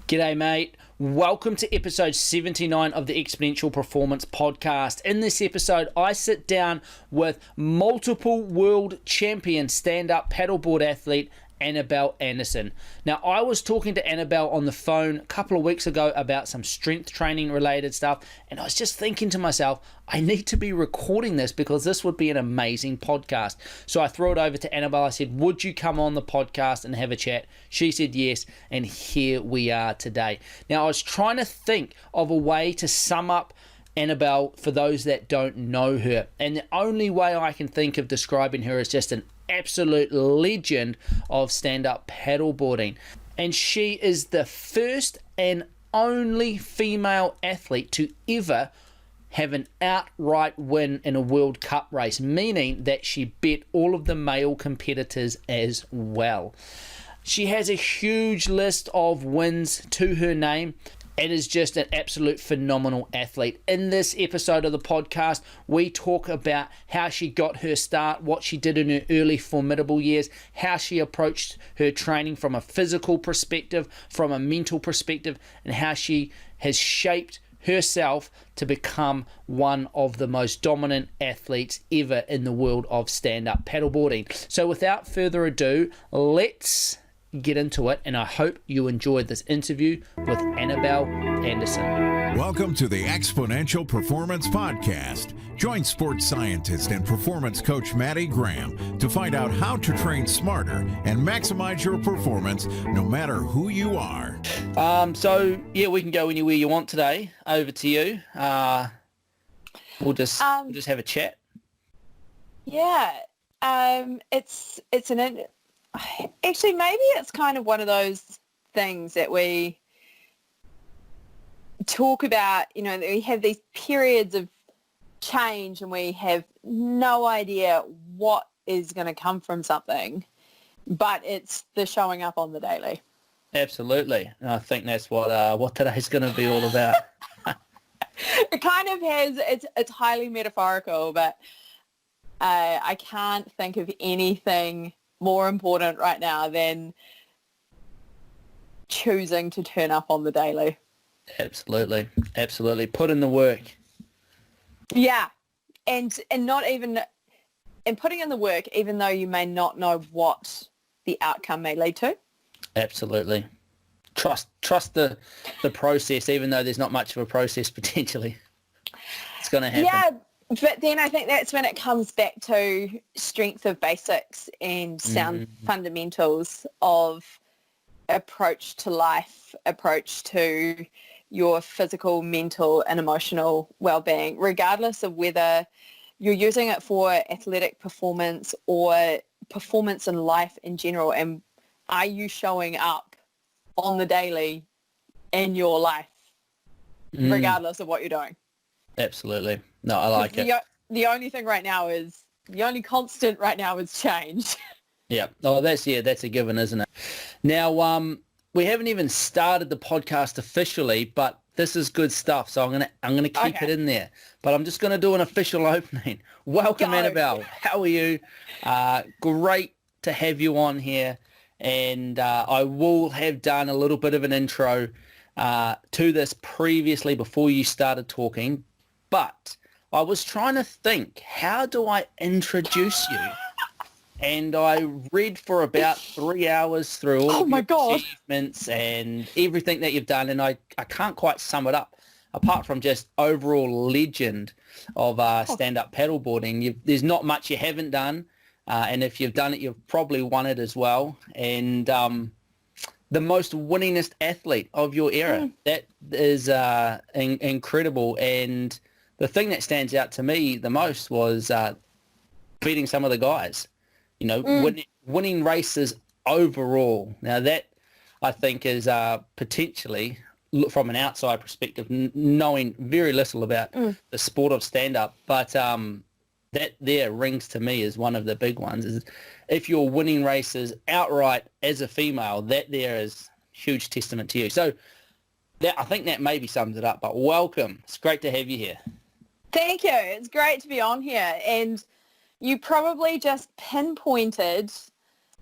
G'day, mate. Welcome to episode 79 of the Exponential Performance Podcast. In this episode, I sit down with multiple world champion stand-up paddleboard athlete, Annabel Anderson. Now, I was talking to Annabel on the phone a couple of weeks ago about some strength training related stuff, and I was just thinking to myself, I need to be recording this because this would be an amazing podcast. So I threw it over to Annabel. I said, would you come on the podcast and have a chat? She said yes, and here we are today. Now, I was trying to think of a way to sum up Annabel for those that don't know her, and the only way I can think of describing her is just an absolute legend of stand-up paddleboarding. And she is the first and only female athlete to ever have an outright win in a World Cup race, meaning that she beat all of the male competitors as well. She has a huge list of wins to her name. It is just an absolute phenomenal athlete. In this episode of the podcast, we talk about how she got her start, what she did in her early formidable years, how she approached her training from a physical perspective, from a mental perspective, and how she has shaped herself to become one of the most dominant athletes ever in the world of stand-up paddleboarding. So without further ado, let's get into it, and I hope you enjoyed this interview with Annabel Anderson. Welcome to the Exponential Performance Podcast. Join sports scientist and performance coach Maddie Graham to find out how to train smarter and maximize your performance no matter who you are. So yeah, we can go anywhere you want today. Over to you. We'll just have a chat. Yeah, actually, maybe it's kind of one of those things that we talk about, that we have these periods of change and we have no idea what is going to come from something, but it's the showing up on the daily. Absolutely. And I think that's what today's going to be all about. It kind of has, it's highly metaphorical, but I can't think of anything more important right now than choosing to turn up on the daily. Absolutely. Put in the work. Yeah. And not even, and putting in the work, even though you may not know what the outcome may lead to. Absolutely. Trust the process, even though there's not much of a process potentially. It's going to happen. Yeah. But then I think that's when it comes back to strength of basics and sound fundamentals of approach to life, approach to your physical, mental and emotional well-being, regardless of whether you're using it for athletic performance or performance in life in general. And are you showing up on the daily in your life, regardless of what you're doing? Absolutely. No, I like it. The only thing right now is, the only constant right now is change. Yeah. Oh, that's a given, isn't it? Now, we haven't even started the podcast officially, but this is good stuff. So I'm gonna keep it in there. But I'm just gonna do an official opening. Welcome, Annabel. How are you? Great to have you on here. And I will have done a little bit of an intro to this previously before you started talking. But I was trying to think, how do I introduce you? And I read for about 3 hours through all of your achievements and everything that you've done, and I can't quite sum it up, apart from just overall legend of stand-up paddleboarding. There's not much you haven't done, and if you've done it, you've probably won it as well. And the most winningest athlete of your era. That is incredible. And the thing that stands out to me the most was beating some of the guys, winning races overall. Now that I think is potentially, from an outside perspective, knowing very little about the sport of stand-up, but that there rings to me as one of the big ones. Is if you're winning races outright as a female, that there is huge testament to you. So I think that maybe sums it up, but welcome. It's great to have you here. Thank you. It's great to be on here. And you probably just pinpointed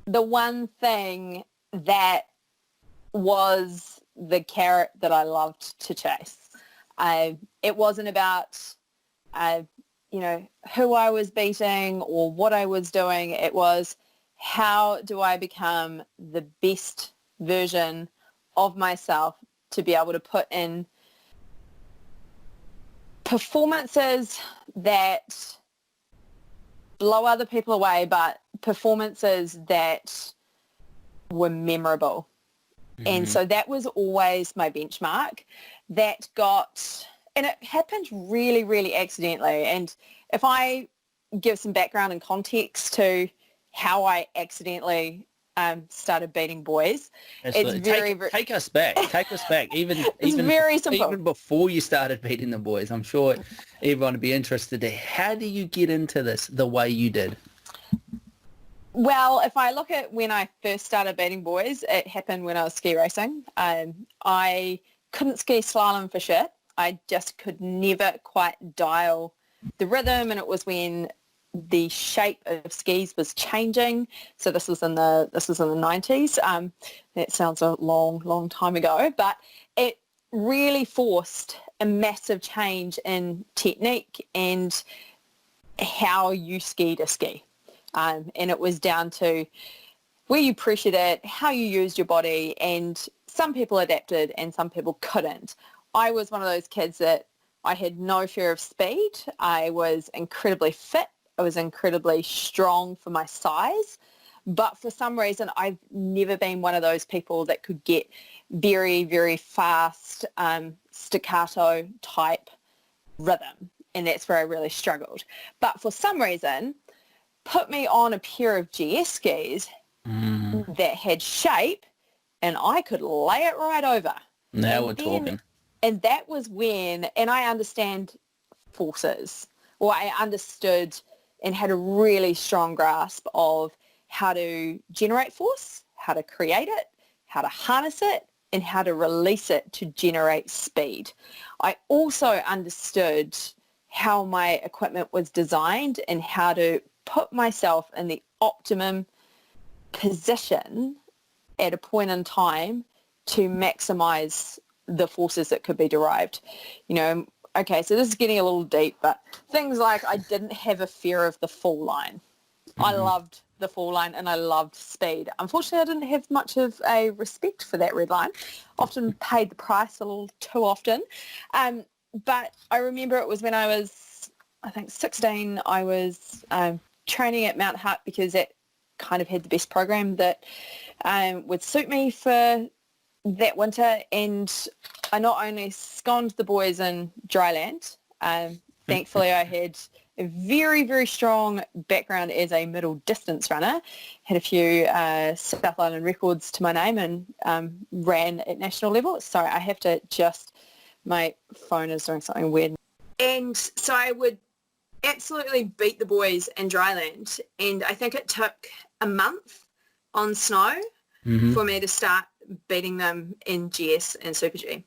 the one thing that was the carrot that I loved to chase. It wasn't about, who I was beating or what I was doing. It was, how do I become the best version of myself to be able to put in performances that blow other people away, but performances that were memorable. And so that was always my benchmark. That got, and it happened really, really accidentally. And if I give some background and context to how I accidentally started beating boys, Absolutely. it's very, take us back. Take us back. Even very simple. Even before you started beating the boys, I'm sure everyone would be interested. How do you get into this the way you did? Well, if I look at when I first started beating boys, it happened when I was ski racing. I couldn't ski slalom for shit. I just could never quite dial the rhythm, and it was when the shape of skis was changing. So this was in the 90s. That sounds a long time ago, but it really forced a massive change in technique and how you skied a ski. And it was down to where you pressured it, how you used your body, and some people adapted and some people couldn't. I was one of those kids that I had no fear of speed. I was incredibly fit. I was incredibly strong for my size. But for some reason, I've never been one of those people that could get very, very fast staccato type rhythm. And that's where I really struggled. But for some reason, put me on a pair of GS skis that had shape, and I could lay it right over. Now we're talking. And that was when, and I understand forces, or I understood and had a really strong grasp of how to generate force, how to create it, how to harness it, and how to release it to generate speed. I also understood how my equipment was designed and how to put myself in the optimum position at a point in time to maximize the forces that could be derived. Okay, so this is getting a little deep, but things like I didn't have a fear of the fall line. I loved the fall line and I loved speed. Unfortunately, I didn't have much of a respect for that red line. Often paid the price a little too often. But I remember it was when I was, I think, 16, I was training at Mount Hutt because it kind of had the best program that would suit me for that winter, and I not only sconed the boys in dry land, thankfully I had a very, very strong background as a middle distance runner, had a few South Island records to my name, and ran at national level. Sorry, I have to just, my phone is doing something weird. And so I would absolutely beat the boys in dry land, and I think it took a month on snow for me to start beating them in GS and Super G.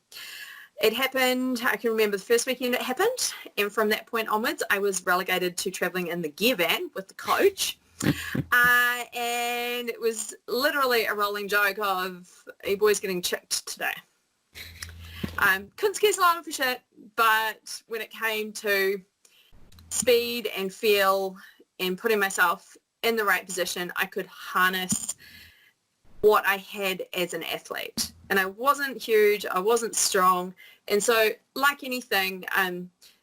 It happened, I can remember the first weekend it happened, and from that point onwards I was relegated to travelling in the gear van with the coach. And it was literally a rolling joke of, are you boys getting chipped today? Couldn't ski slalom for shit, but when it came to speed and feel and putting myself in the right position, I could harness what I had as an athlete. And I wasn't huge, I wasn't strong. And so like anything,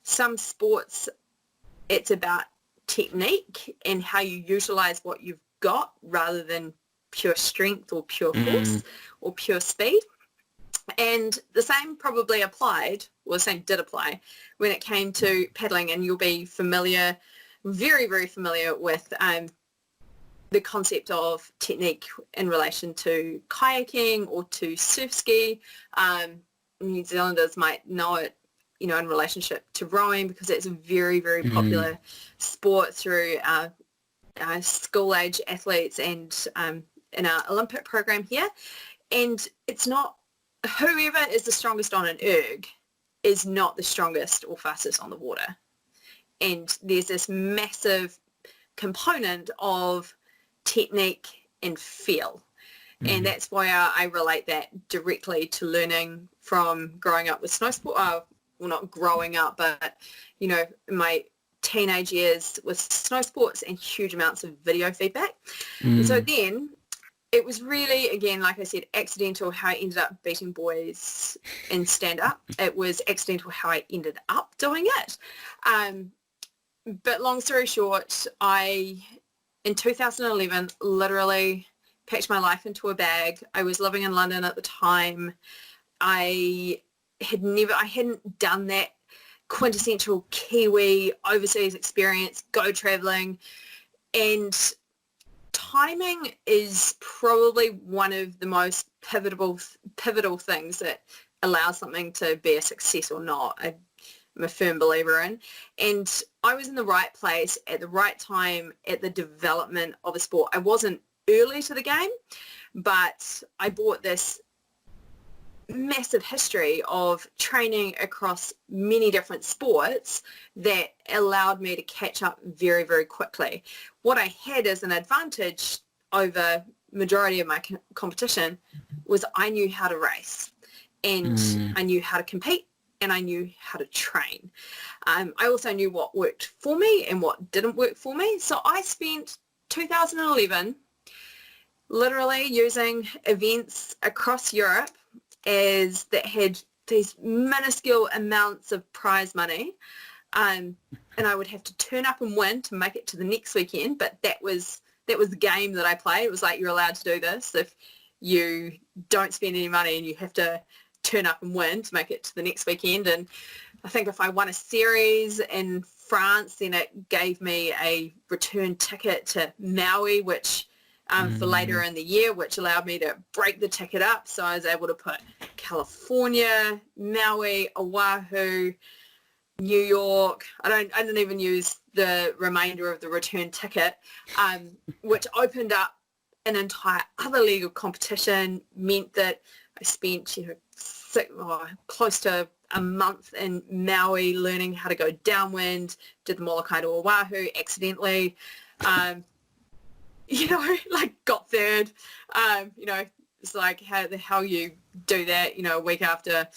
some sports, it's about technique and how you utilize what you've got rather than pure strength or pure force or pure speed. And the same probably applied, or the same did apply, when it came to paddling. And you'll be familiar, very, very familiar with the concept of technique in relation to kayaking or to surf ski. New Zealanders might know it, in relationship to rowing, because it's a very, very popular sport through school-age athletes and in our Olympic program here. And it's not, whoever is the strongest on an erg is not the strongest or fastest on the water. And there's this massive component of technique and feel. And that's why I relate that directly to learning from growing up with snow sport. Well, not growing up, but, you know, my teenage years with snow sports and huge amounts of video feedback. And so then it was really, again, like I said, accidental how I ended up beating boys in stand-up. It was accidental how I ended up doing it. But long story short, in 2011, literally packed my life into a bag. I was living in London at the time. I hadn't done that quintessential Kiwi overseas experience, go traveling, and timing is probably one of the most pivotal things that allows something to be a success or not. I'm a firm believer in. And I was in the right place at the right time at the development of a sport. I wasn't early to the game, but I brought this massive history of training across many different sports that allowed me to catch up very, very quickly. What I had as an advantage over majority of my competition was I knew how to race, and I knew how to compete, and I knew how to train. I also knew what worked for me and what didn't work for me. So I spent 2011 literally using events across Europe that had these minuscule amounts of prize money, and I would have to turn up and win to make it to the next weekend. But that was the game that I played. It was like, you're allowed to do this if you don't spend any money, and you have to turn up and win to make it to the next weekend. And I think if I won a series in France, then it gave me a return ticket to Maui, which for later in the year, which allowed me to break the ticket up. So I was able to put California, Maui, Oahu, New York. I didn't even use the remainder of the return ticket, which opened up an entire other leg of competition, meant that I spent, close to a month in Maui learning how to go downwind, did the Molokai to Oahu accidentally, got third. It's like how the hell you do that, a week after,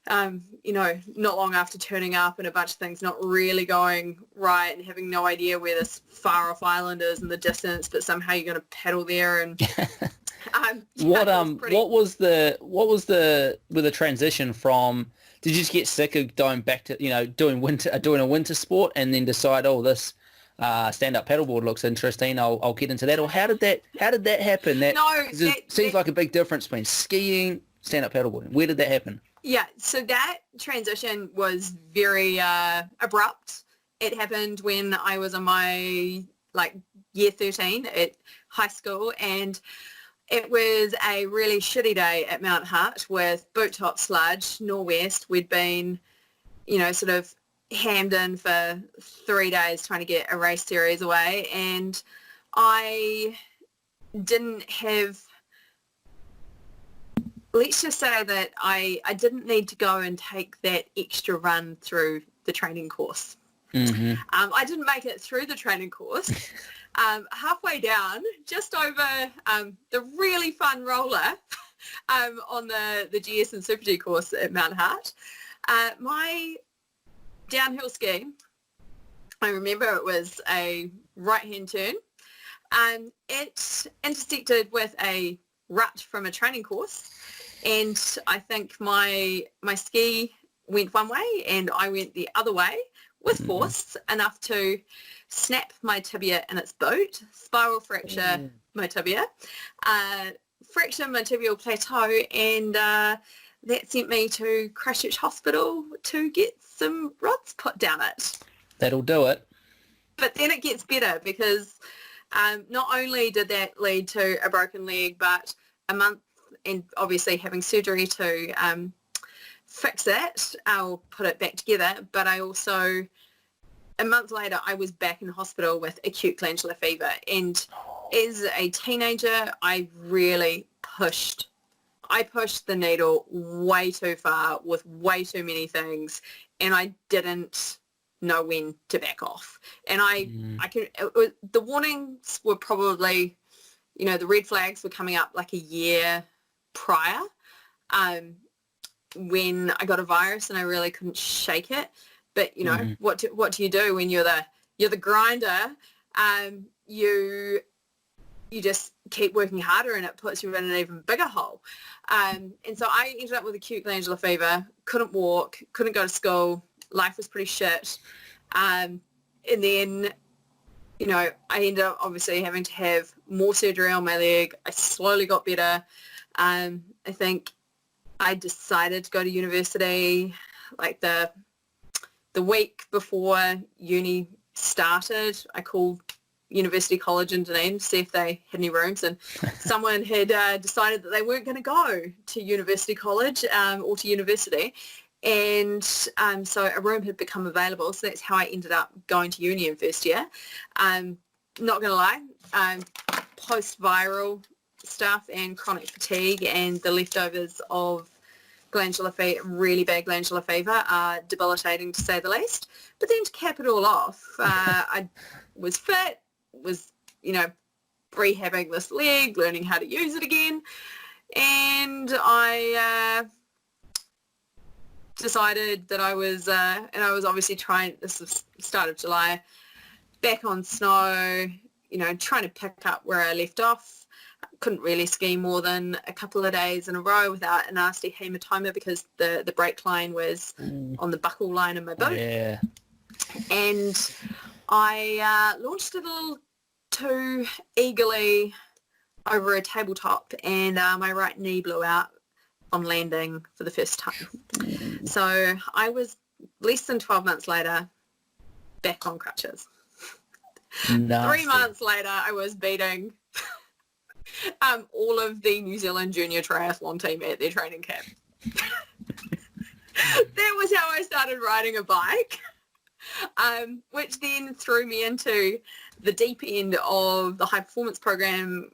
not long after turning up and a bunch of things not really going right and having no idea where this far off island is in the distance, but somehow you're going to paddle there. And what was the transition from? Did you just get sick of going back to doing a winter sport and then decide, this stand-up paddleboard looks interesting, I'll get into that? Or how did that happen? Seems like a big difference between skiing, stand-up paddleboarding. Where did that happen? Yeah, so that transition was very abrupt. It happened when I was in my year 13 at high school, and it was a really shitty day at Mount Hart with boot top sludge, nor'west. We'd been, sort of hammed in for 3 days trying to get a race series away, and I didn't have, let's just say that I didn't need to go and take that extra run through the training course. I didn't make it through the training course. Halfway down, just over the really fun roller on the GS and Super G course at Mount Hart, my downhill ski, I remember it was a right-hand turn, and it intersected with a rut from a training course, and I think my ski went one way and I went the other way with force enough to snap my tibia in its boot, spiral fracture my tibia, fracture my tibial plateau, and that sent me to Christchurch Hospital to get some rods put down it. That'll do it. But then it gets better, because not only did that lead to a broken leg, but a month, and obviously having surgery to fix it, I'll put it back together. But I also, a month later, I was back in hospital with acute glandular fever. And as a teenager, I really pushed the needle way too far with way too many things, and I didn't know when to back off. And the warnings were probably the red flags were coming up like a year prior, when I got a virus and I really couldn't shake it. But what do you do when you're the grinder? You just keep working harder, and it puts you in an even bigger hole. And so I ended up with acute glandular fever, couldn't walk, couldn't go to school. Life was pretty shit. And then, I ended up obviously having to have more surgery on my leg. I slowly got better. I think I decided to go to university like the week before uni started. I called University College in Dunedin to see if they had any rooms, and someone had decided that they weren't going to go to University College or to university, and so a room had become available. So that's how I ended up going to uni in first year. Not going to lie, post-viral stuff and chronic fatigue and the leftovers of glandular fever, really bad glandular fever, are debilitating to say the least. But then to cap it all off, I was fit, was, rehabbing this leg, learning how to use it again, and I decided that I was obviously trying, this was start of July, back on snow, trying to pick up where I left off. Couldn't really ski more than a couple of days in a row without a nasty hematoma because the brake line was on the buckle line of my boot. Yeah. And I launched a little too eagerly over a tabletop, and my right knee blew out on landing for the first time. So I was less than 12 months later back on crutches. Nasty. 3 months later, I was beating all of the New Zealand junior triathlon team at their training camp. That was how I started riding a bike, which then threw me into the deep end of the high performance program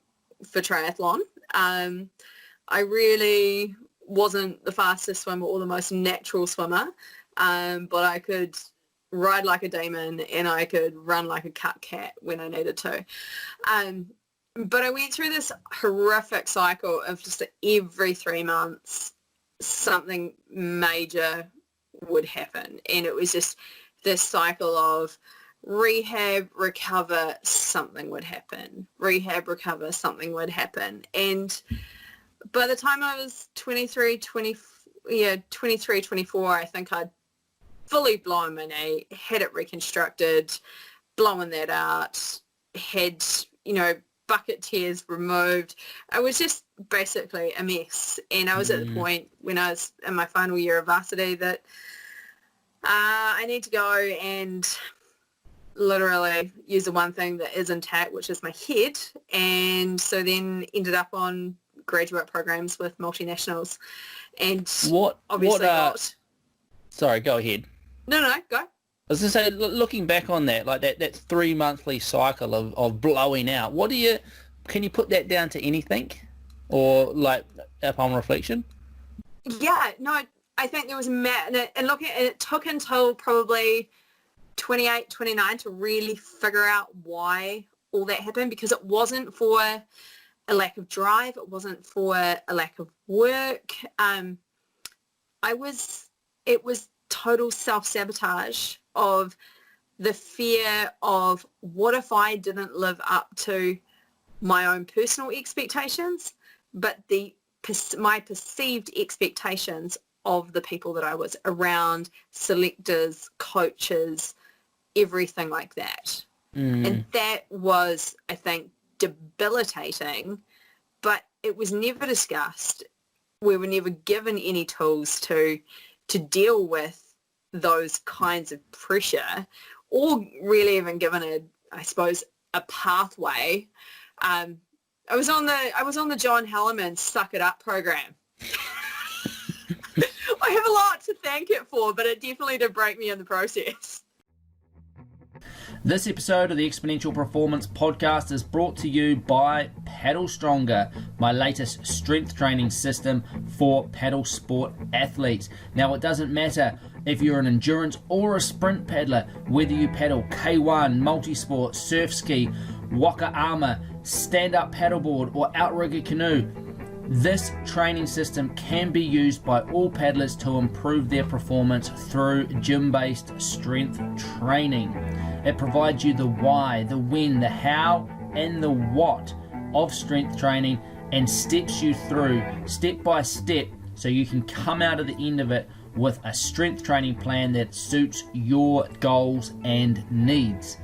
for triathlon. I really wasn't the fastest swimmer or the most natural swimmer, but I could ride like a demon and I could run like a cut cat when I needed to. But I went through this horrific cycle of just every 3 months something major would happen, and it was just this cycle of rehab, recover, something would happen. Rehab, recover, something would happen. And by the time I was 23, 24, I think I'd fully blown my knee, had it reconstructed, blowing that out, had, bucket tears removed. I was just basically a mess. And I was at the point when I was in my final year of varsity that I need to go and literally use the one thing that is intact, which is my head. And so then ended up on graduate programs with multinationals. And Sorry, go ahead. No, go. I was going to say, looking back on that, like that 3 monthly cycle of blowing out, can you put that down to anything, or like upon reflection? Yeah, no, I think there was and it took until probably 28, 29 to really figure out why all that happened, because it wasn't for a lack of drive, it wasn't for a lack of work. It was total self-sabotage of the fear of what if I didn't live up to my own personal expectations, but my perceived expectations of the people that I was around, selectors, coaches, everything like that. And that was, I think, debilitating, but it was never discussed. We were never given any tools to deal with those kinds of pressure, or really even given a pathway. I was on the John Hellerman Suck It Up program. I have a lot to thank it for, but it definitely did break me in the process. This episode of the Exponential Performance Podcast is brought to you by Paddle Stronger, my latest strength training system for paddle sport athletes. Now, it doesn't matter if you're an endurance or a sprint paddler, whether you paddle K1, multisport, surf ski, waka armour, stand-up paddleboard, or outrigger canoe, this training system can be used by all paddlers to improve their performance through gym-based strength training. It provides you the why, the when, the how, and the what of strength training and steps you through step by step so you can come out at the end of it with a strength training plan that suits your goals and needs.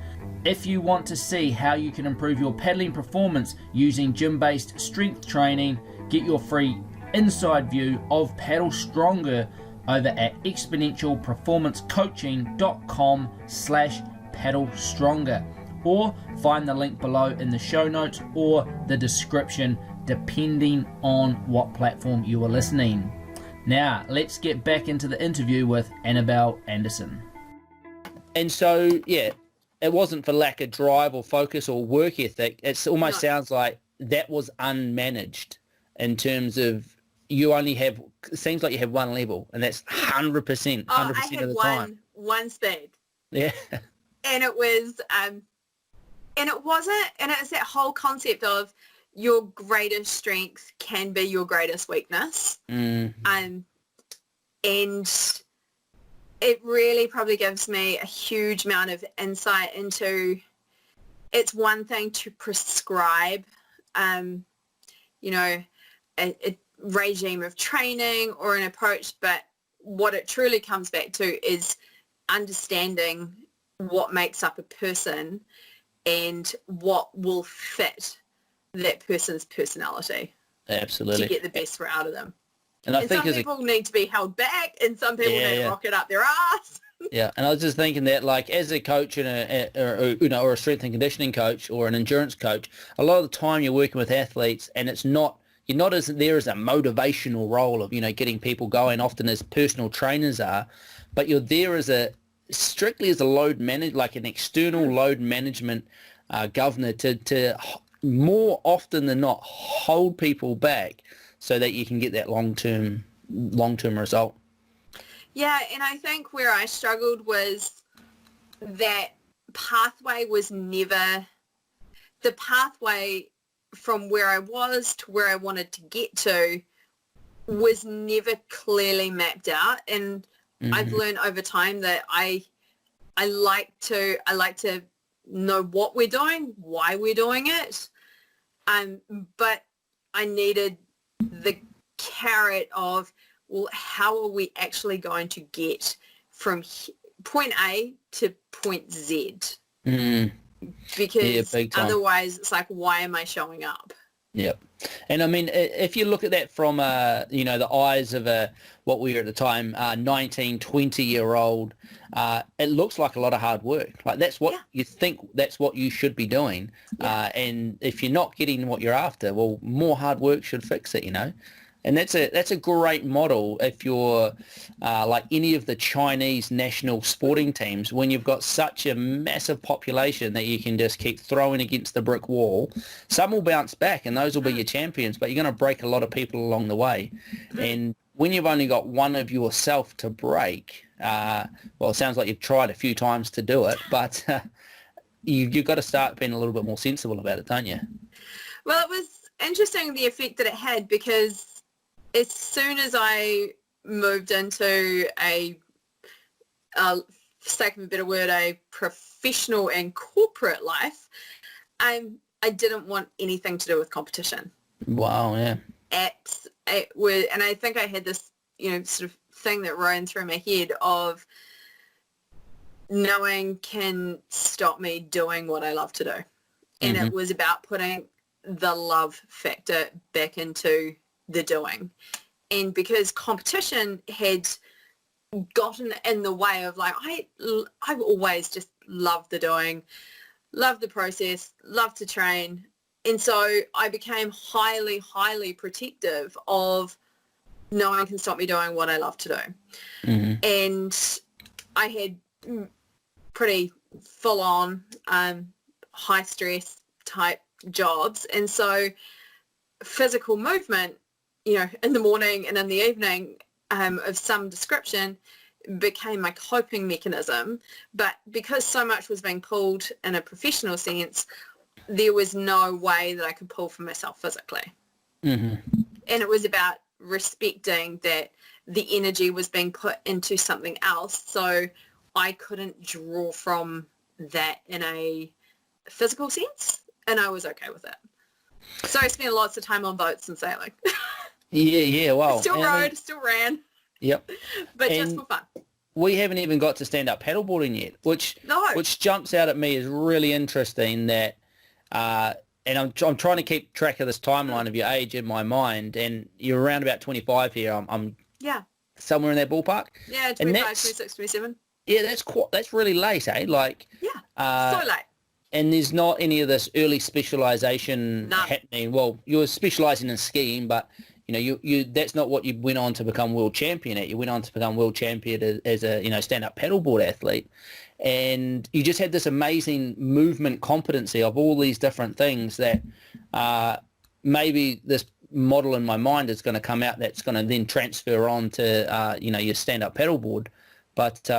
If you want to see how you can improve your paddling performance using gym-based strength training, get your free inside view of Paddle Stronger over at exponentialperformancecoaching.com/Paddle Stronger, or find the link below in the show notes or the description, depending on what platform you are listening. Now, let's get back into the interview with Annabel Anderson. And so, yeah, it wasn't for lack of drive or focus or work ethic. It almost sounds like that was unmanaged in terms of you only have, it seems like you have one level, and that's 100%, 100% of the time. One speed. Yeah. And it was, and it's that whole concept of your greatest strength can be your greatest weakness. Mm. And it really probably gives me a huge amount of insight into, it's one thing to prescribe, a regime of training or an approach, but what it truly comes back to is understanding what makes up a person and what will fit that person's personality. Absolutely. To get the best out of them. And I think some people need to be held back, and some people need to rock it up their ass. Yeah, and I was just thinking that, like, as a coach and or a strength and conditioning coach or an endurance coach, a lot of the time you're working with athletes, and you're not as there as a motivational role of getting people going, often as personal trainers are, but you're there as strictly as a load manager, like an external load management governor to more often than not hold people back so that you can get that long-term result. Yeah, and I think where I struggled was that pathway was never, the pathway from where I was to where I wanted to get to was never clearly mapped out. And I've learned over time that I like to know what we're doing, why we're doing it. But I needed the carrot of, well, how are we actually going to get from point A to point Z? Because otherwise it's like, why am I showing up? Yep. And I mean, if you look at that from, the eyes of what we were at the time, 19, 20-year-old, it looks like a lot of hard work. Like that's what you think, that's what you should be doing. Yeah. And if you're not getting what you're after, well, more hard work should fix it, And that's a great model if you're like any of the Chinese national sporting teams, when you've got such a massive population that you can just keep throwing against the brick wall. Some will bounce back and those will be your champions, but you're going to break a lot of people along the way. And when you've only got one of yourself to break, well, it sounds like you've tried a few times to do it, but you've got to start being a little bit more sensible about it, don't you? Well, it was interesting the effect that it had, because as soon as I moved into for sake of a better word, a professional and corporate life, I didn't want anything to do with competition. Wow, yeah. And I think I had this, sort of thing that ran through my head of knowing can stop me doing what I love to do. And it was about putting the love factor back into the doing. And because competition had gotten in the way of, like, I've always just loved the doing, loved the process, loved to train. And so I became highly, highly protective of no one can stop me doing what I love to do. And I had pretty full-on high-stress type jobs. And so physical movement, in the morning and in the evening of some description became my coping mechanism. But because so much was being pulled in a professional sense, there was no way that I could pull for myself physically. Mm-hmm. And it was about respecting that the energy was being put into something else, so I couldn't draw from that in a physical sense, and I was okay with it. So I spent lots of time on boats and sailing. Yeah, wow. Still rode, still ran. Yep. But And just for fun. we haven't even got to stand-up paddleboarding yet, which jumps out at me as really interesting that, and I'm trying to keep track of this timeline of your age in my mind, and you're around about 25 here. I'm Yeah. somewhere in that ballpark. Yeah, 25, 26, 27. Yeah, that's really late, eh? Like, Yeah, so late. and there's not any of this early specialization None. happening. Well, you're specializing in skiing, but you that's not what you went on to become world champion at. You went on to become world champion as a stand-up paddleboard athlete, and you just had this amazing movement competency of all these different things that maybe this model in my mind is going to come out that's going to then transfer on to your stand-up paddleboard, but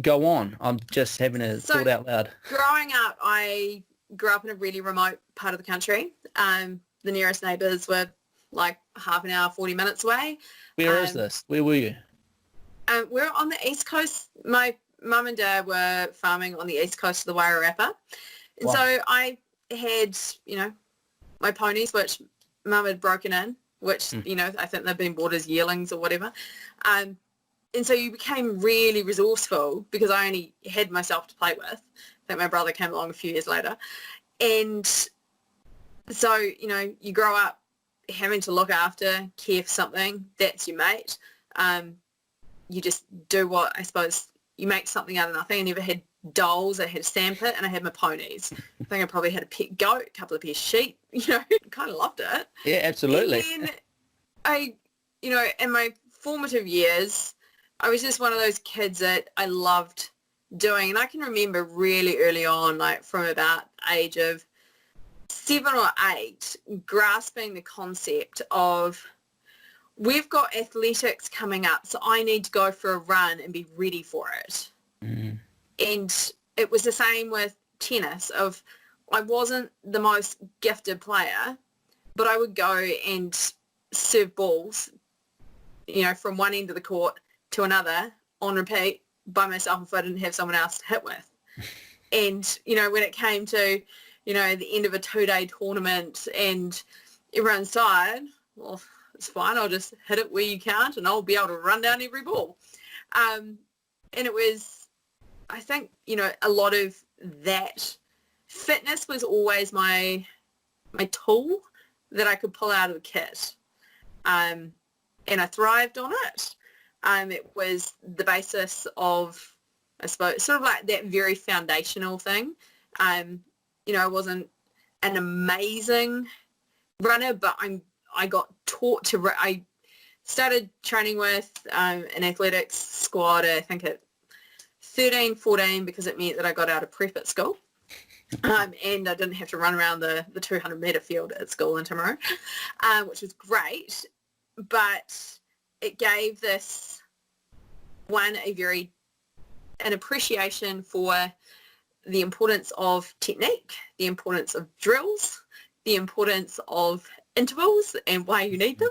go on. I'm just having a thought out loud. Growing up, I grew up in a really remote part of the country. The nearest neighbours were like half an hour, 40 minutes away. Where is this? Where were you? We're on the east coast. My mum and dad were farming on the east coast of the Wairarapa. And Wow. so I had, my ponies, which mum had broken in, which, I think they've been bought as yearlings or whatever. And so you became really resourceful because I only had myself to play with. I think my brother came along a few years later. And so, you grow up having to look after, care for something, that's your mate. You just do what, I suppose, you make something out of nothing. I never had dolls. I had a sandpit and I had my ponies. I think I probably had a pet goat, a couple of pairs of sheep, kind of loved it. Yeah, absolutely. And then in my formative years, I was just one of those kids that I loved doing. And I can remember really early on, like from about age of 7 or 8, grasping the concept of we've got athletics coming up, so I need to go for a run and be ready for it. Mm. And it was the same with tennis. I wasn't the most gifted player, but I would go and serve balls, from one end of the court to another on repeat by myself if I didn't have someone else to hit with. And, when it came to, the end of a 2-day tournament and everyone's tired, well, it's fine. I'll just hit it where you can't and I'll be able to run down every ball. And it was, I think, a lot of that. Fitness was always my tool that I could pull out of the kit. And I thrived on it. It was the basis of, I suppose, sort of like that very foundational thing. I wasn't an amazing runner, but I got taught to run. I started training with an athletics squad, I think at 13, 14, because it meant that I got out of prep at school. And I didn't have to run around the 200-metre field at school in Timaru, which was great. But it gave this one an appreciation for the importance of technique, the importance of drills, the importance of intervals and why you need them.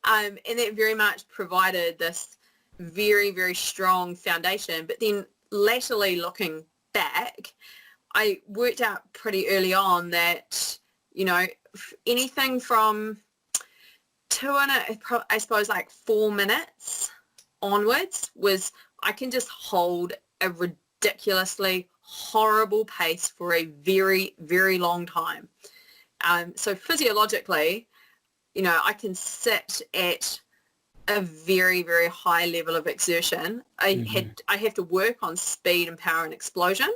And that very much provided this very, very strong foundation. But then latterly looking back, I worked out pretty early on that, anything from 4 minutes onwards was I can just hold a ridiculously horrible pace for a very, very long time. So physiologically, I can sit at a very, very high level of exertion. I have to work on speed and power and explosion.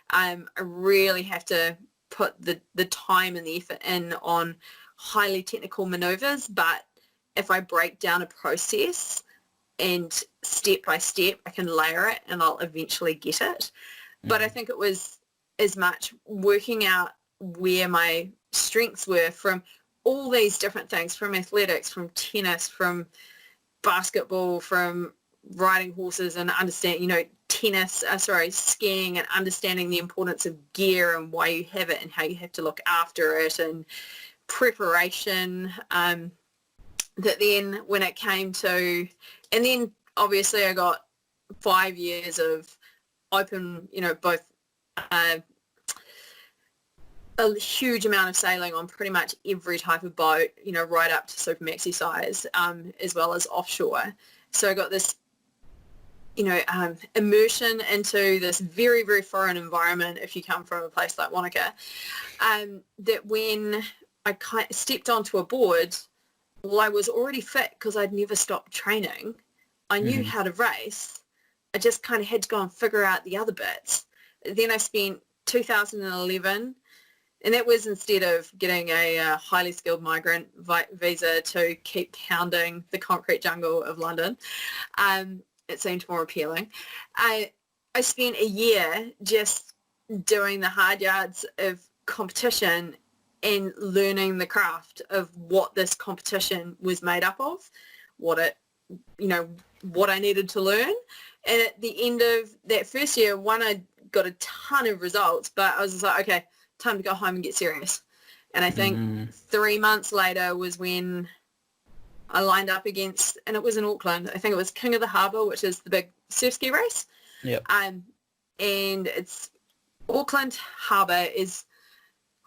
I really have to put the time and the effort in on highly technical maneuvers, but if I break down a process and step by step, I can layer it and I'll eventually get it. But I think it was as much working out where my strengths were from all these different things, from athletics, from tennis, from basketball, from riding horses, and understand, skiing and understanding the importance of gear and why you have it and how you have to look after it and preparation, that then when it came to, and then obviously I got 5 years of open, both a huge amount of sailing on pretty much every type of boat, right up to super maxi size, as well as offshore. So I got this, immersion into this very, very foreign environment if you come from a place like Wanaka, that when I stepped onto a board, well, I was already fit because I'd never stopped training. I knew how to race. I just kind of had to go and figure out the other bits. Then I spent 2011, and that was instead of getting a highly skilled migrant visa to keep hounding the concrete jungle of London. It seemed more appealing. I spent a year just doing the hard yards of competition and learning the craft of what this competition was made up of, what I needed to learn. And at the end of that first year, I got a ton of results, but I was just like, okay, time to go home and get serious. And I think 3 months later was when I lined up against, and it was in Auckland, I think it was King of the Harbour, which is the big surf ski race. Yep. And it's Auckland Harbour is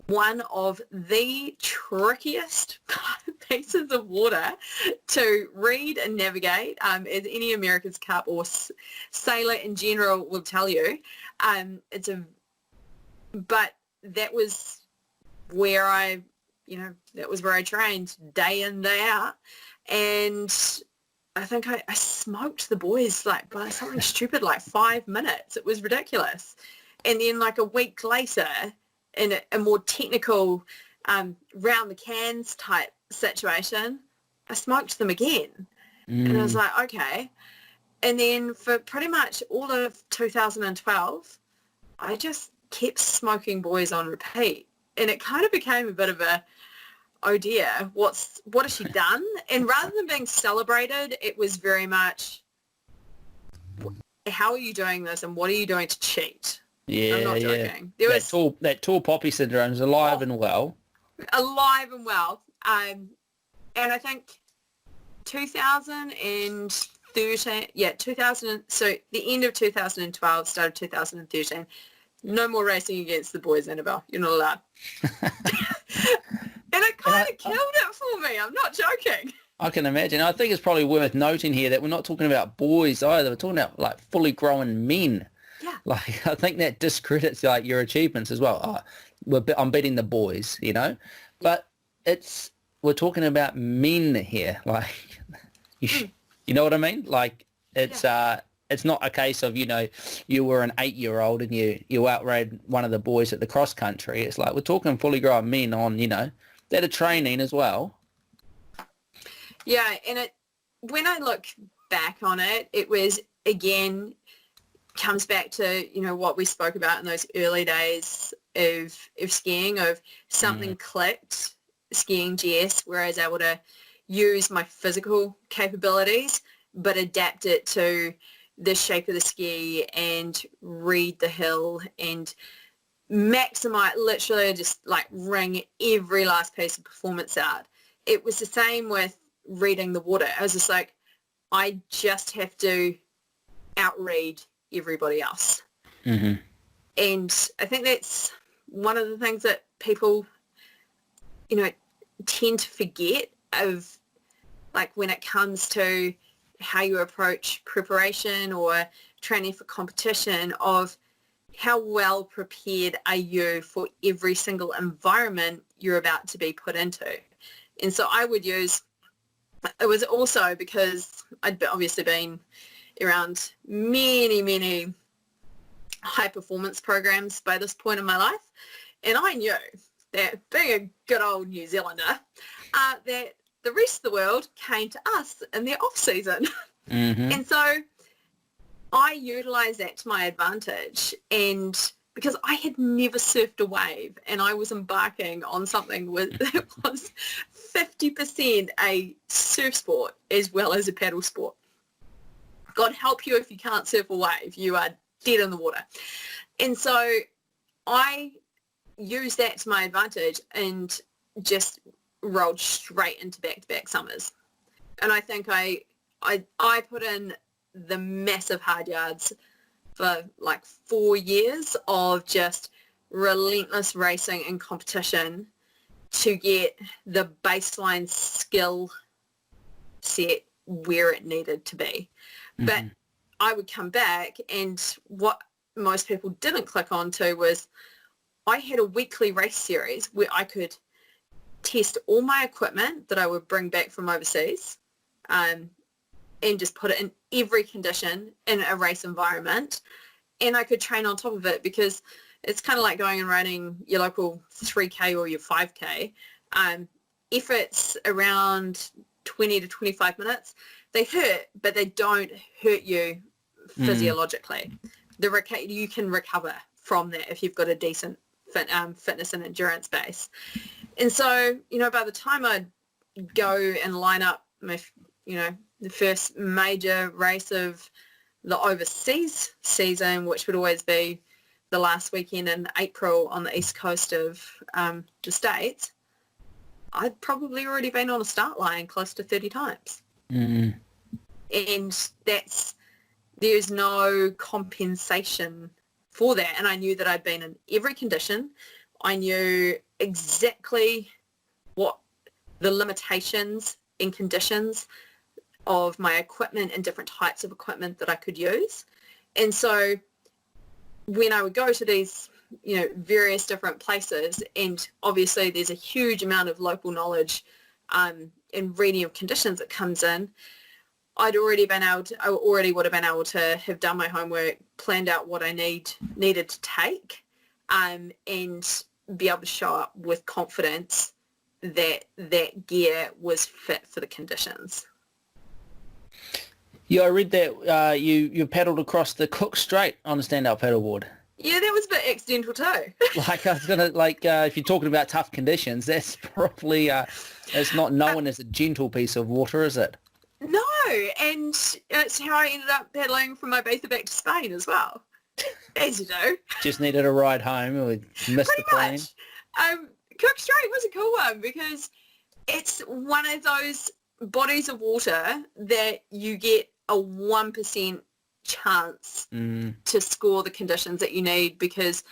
one of the trickiest pieces of water to read and navigate, as any America's Cup or sailor in general will tell you. But that was where I trained day in, day out. And I think I smoked the boys by something stupid like 5 minutes. It was ridiculous. And then a week later, in a more technical round the cans type situation, I smoked them again. And I was like, okay. And then for pretty much all of 2012, I just kept smoking boys on repeat. And it kind of became a bit of a, oh dear, what has she done? And rather than being celebrated, it was very much, how are you doing this and what are you doing to cheat? Yeah, I'm not joking. There was that tall poppy syndrome is alive and well. Alive and well. And I think 2013, so the end of 2012, started 2013, no more racing against the boys, Annabel. You're not allowed. And it kind of killed it for me. I'm not joking. I can imagine. I think it's probably worth noting here that we're not talking about boys either. We're talking about fully grown men. Yeah. I think that discredits your achievements as well. I'm beating the boys, but we're talking about men here. You know what I mean? It's not a case of, you were an 8-year-old and you outran one of the boys at the cross country. It's we're talking fully grown men on, that are training as well. Yeah. And when I look back on it, it was, again, comes back to, what we spoke about in those early days of skiing, of something clicked, skiing GS, where I was able to use my physical capabilities, but adapt it to the shape of the ski and read the hill and maximize, literally just wring every last piece of performance out. It was the same with reading the water. I was just I just have to outread everybody else. And I think that's one of the things that people, tend to forget of, when it comes to how you approach preparation or training for competition, of how well prepared are you for every single environment you're about to be put into. And so I would use, it was also because I'd obviously been around many, many high performance programs by this point in my life. And I knew that, being a good old New Zealander, that the rest of the world came to us in their off season. And so I utilised that to my advantage, and because I had never surfed a wave and I was embarking on something that was 50% a surf sport as well as a paddle sport. God help you if you can't surf a wave. You are dead in the water. And so I used that to my advantage and just rolled straight into back-to-back summers. And I think I put in the massive hard yards for like 4 years of just relentless racing and competition to get the baseline skill set where it needed to be. But I would come back, and what most people didn't click onto was I had a weekly race series where I could test all my equipment that I would bring back from overseas, and just put it in every condition in a race environment, and I could train on top of it, because it's kind of like going and running your local 3K or your 5K. If it's around 20 to 25 minutes, they hurt, but they don't hurt you physiologically. You can recover from that if you've got a decent fitness and endurance base. And so, by the time I'd go and line up my, the first major race of the overseas season, which would always be the last weekend in April on the east coast of the States, I'd probably already been on a start line close to 30 times. And there's no compensation for that. And I knew that I'd been in every condition. I knew exactly what the limitations and conditions of my equipment and different types of equipment that I could use. And so when I would go to these, various different places, and obviously there's a huge amount of local knowledge and reading of conditions that comes in, I already would have been able to have done my homework, planned out what I needed to take, and be able to show up with confidence that that gear was fit for the conditions. Yeah, I read that you paddled across the Cook Strait on a stand-up paddleboard. Yeah, that was a bit accidental too. I was gonna if you're talking about tough conditions, that's probably it's not known as a gentle piece of water, is it? No, and it's how I ended up paddling from Ibiza back to Spain as well, as you do. Just needed a ride home, or missed the plane. Much. Cook Strait was a cool one because it's one of those bodies of water that you get a 1% chance to score the conditions that you need, because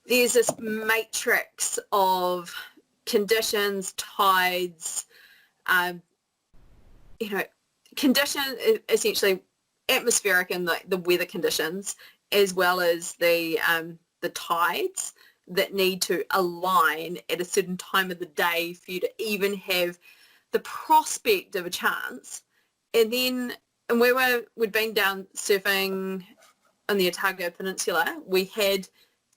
there's this matrix of conditions, tides, condition, essentially atmospheric and the weather conditions, as well as the tides that need to align at a certain time of the day for you to even have the prospect of a chance. And we'd been down surfing on the Otago Peninsula. We had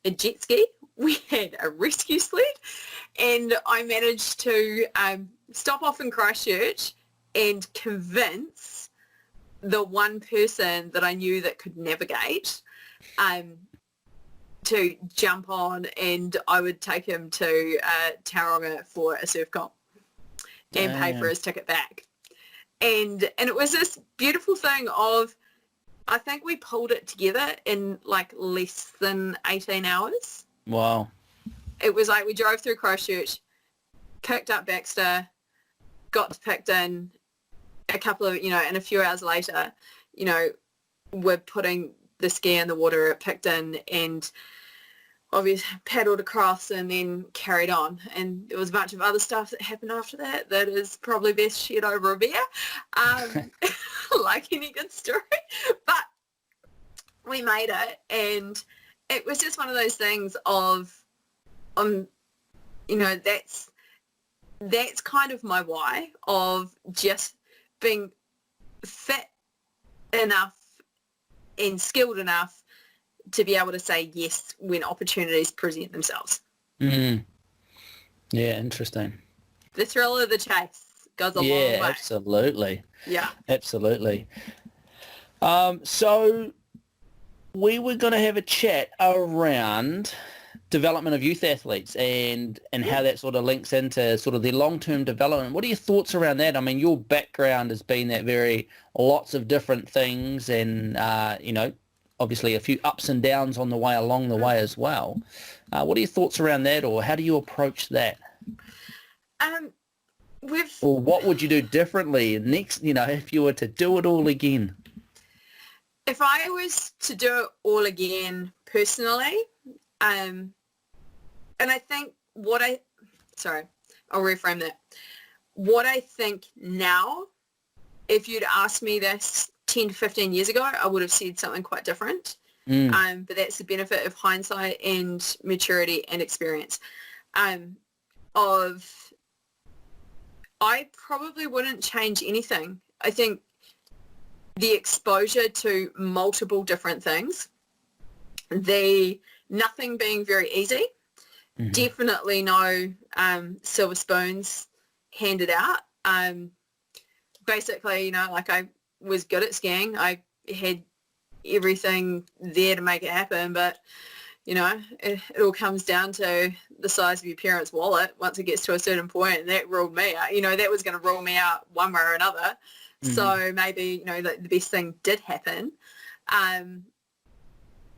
a jet ski, we had a rescue sled, and I managed to stop off in Christchurch and convince the one person that I knew that could navigate to jump on, and I would take him to Tauranga for a surf comp and pay for his ticket back. And it was this beautiful thing of, I think we pulled it together in like less than 18 hours. Wow. It was like we drove through Christchurch, picked up Baxter, got to Picton, a couple of, and a few hours later, we're putting the ski in the water at Picton, and obviously paddled across and then carried on. And there was a bunch of other stuff that happened after that that is probably best shared over a beer, like any good story. But we made it, and it was just one of those things of, that's kind of my why, of just being fit enough and skilled enough to be able to say yes when opportunities present themselves. Yeah, interesting. The thrill of the chase goes a long way. Yeah, absolutely. Yeah. Absolutely. So we were going to have a chat around development of youth athletes and how that sort of links into sort of their long-term development. What are your thoughts around that? I mean, your background has been that very lots of different things and, obviously a few ups and downs on the way along the way as well. What are your thoughts around that, or how do you approach that? Or what would you do differently next, if you were to do it all again? If I was to do it all again personally, and I think I'll reframe that. What I think now, if you'd asked me this 10 to 15 years ago, I would have said something quite different. But that's the benefit of hindsight and maturity and experience. I probably wouldn't change anything. I think the exposure to multiple different things, nothing being very easy, definitely no silver spoons handed out. Basically, I was good at skiing. I had everything there to make it happen, but it all comes down to the size of your parents' wallet once it gets to a certain point, and that ruled me out. That was going to rule me out one way or another. So maybe, the best thing did happen.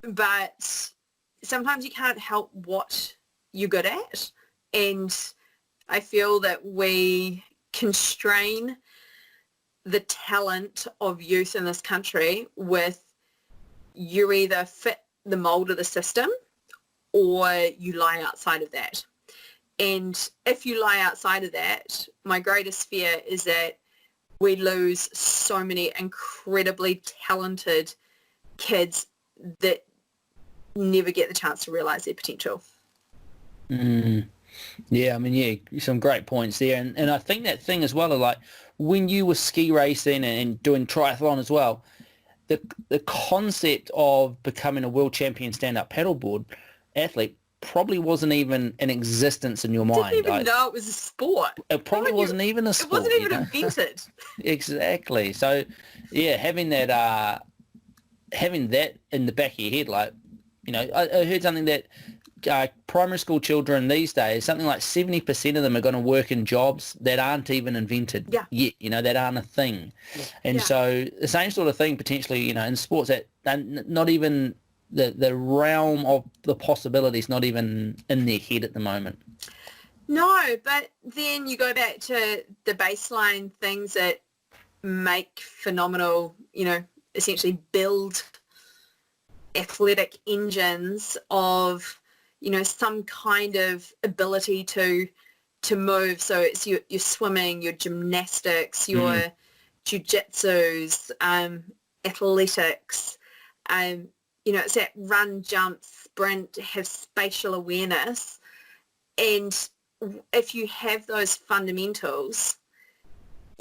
But sometimes you can't help what you're good at. And I feel that we constrain the talent of youth in this country with you either fit the mold of the system or you lie outside of that. And if you lie outside of that, my greatest fear is that we lose so many incredibly talented kids that never get the chance to realise their potential. Yeah, I mean, some great points there. And I think that thing as well, like when you were ski racing and doing triathlon as well, the concept of becoming a world champion stand-up paddleboard athlete probably wasn't even in existence in your mind. Didn't even know it was a sport. It probably wasn't even a sport. It wasn't even invented. Exactly. So, yeah, having that in the back of your head, like, I heard something that primary school children these days, something like 70% of them are going to work in jobs that aren't even invented yet, that aren't a thing. And so the same sort of thing potentially, in sports that not even the realm of the possibilities, not even in their head at the moment. No, but then you go back to the baseline things that make phenomenal, essentially build athletic engines of some kind of ability to move. So it's your swimming, your gymnastics, your jiu-jitsus, athletics, it's that run, jump, sprint, have spatial awareness. And if you have those fundamentals,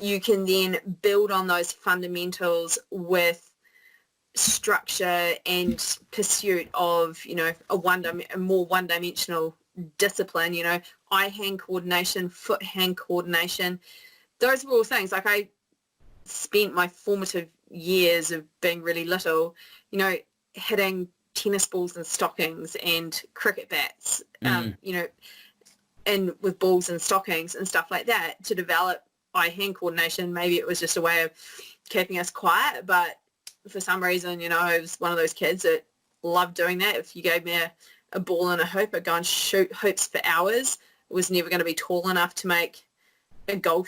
you can then build on those fundamentals with structure and pursuit of, a more one-dimensional discipline, eye-hand coordination, foot-hand coordination. Those were all things. Like I spent my formative years of being really little, hitting tennis balls and stockings and cricket bats, and with balls and stockings and stuff like that to develop eye-hand coordination. Maybe it was just a way of keeping us quiet, but for some reason, I was one of those kids that loved doing that. If you gave me a ball and a hoop, I'd go and shoot hoops for hours. I was never going to be tall enough to make a goal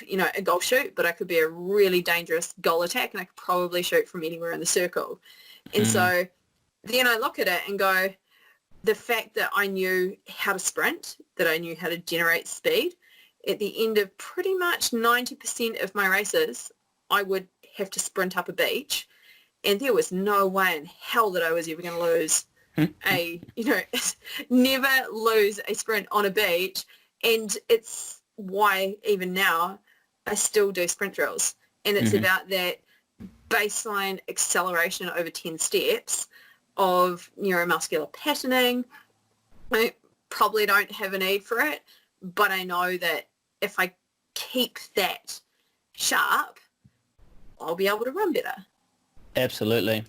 shoot, but I could be a really dangerous goal attack, and I could probably shoot from anywhere in the circle. And so then I look at it and go, the fact that I knew how to sprint, that I knew how to generate speed, at the end of pretty much 90% of my races, I would have to sprint up a beach. And there was no way in hell that I was ever going to lose never lose a sprint on a beach. And it's why even now I still do sprint drills. And it's about that baseline acceleration over 10 steps of neuromuscular patterning. I probably don't have a need for it, but I know that if I keep that sharp, I'll be able to run better. Absolutely.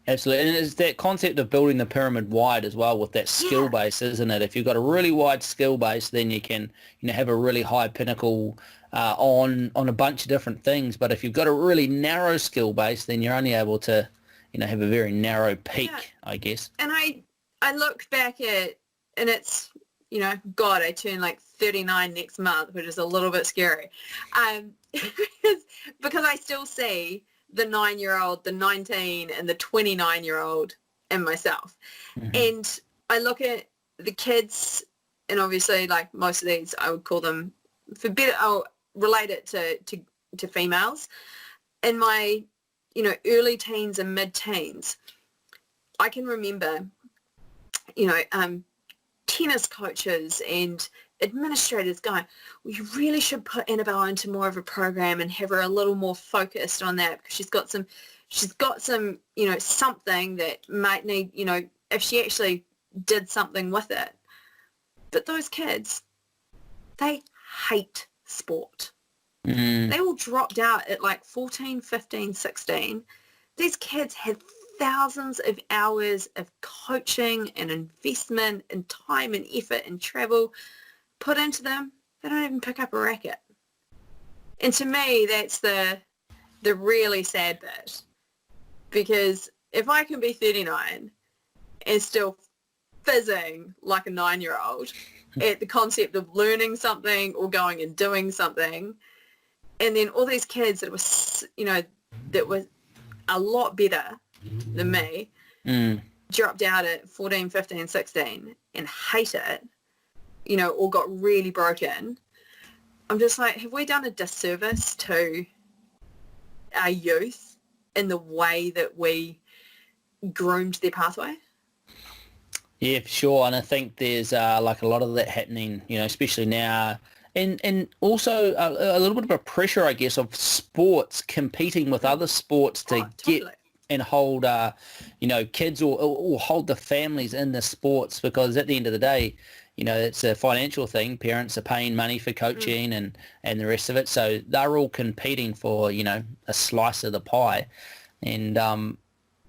Absolutely, and it's that concept of building the pyramid wide as well with that skill Yeah. base, isn't it? If you've got a really wide skill base, then you can, have a really high pinnacle on a bunch of different things. But if you've got a really narrow skill base, then you're only able to, have a very narrow peak, Yeah. I guess. And I look back at, and it's, God, I turn like 39 next month, which is a little bit scary. Because I still see the 9-year-old, the 19 and the 29-year-old in myself. Mm-hmm. And I look at the kids, and obviously like most of these, I would call them, for better, I'll relate it to females. In my, early teens and mid-teens, I can remember, tennis coaches and administrators going, well, you really should put Annabel into more of a program and have her a little more focused on that, because she's got some, something that might need, if she actually did something with it. But those kids, they hate sport. They all dropped out at like 14, 15, 16. These kids had thousands of hours of coaching and investment and time and effort and travel put into them. They don't even pick up a racket. And to me, that's the really sad bit. Because if I can be 39 and still fizzing like a 9-year-old at the concept of learning something or going and doing something, and then all these kids that was, that were a lot better than me, dropped out at 14, 15, 16 and hate it, or got really broken. I'm just like, have we done a disservice to our youth in the way that we groomed their pathway? Yeah, for sure. And I think there's like a lot of that happening, especially now. And also a little bit of a pressure, I guess, of sports competing with other sports to Totally. get and hold, kids or hold the families in the sports, because at the end of the day, it's a financial thing. Parents are paying money for coaching and the rest of it. So they're all competing for, a slice of the pie. And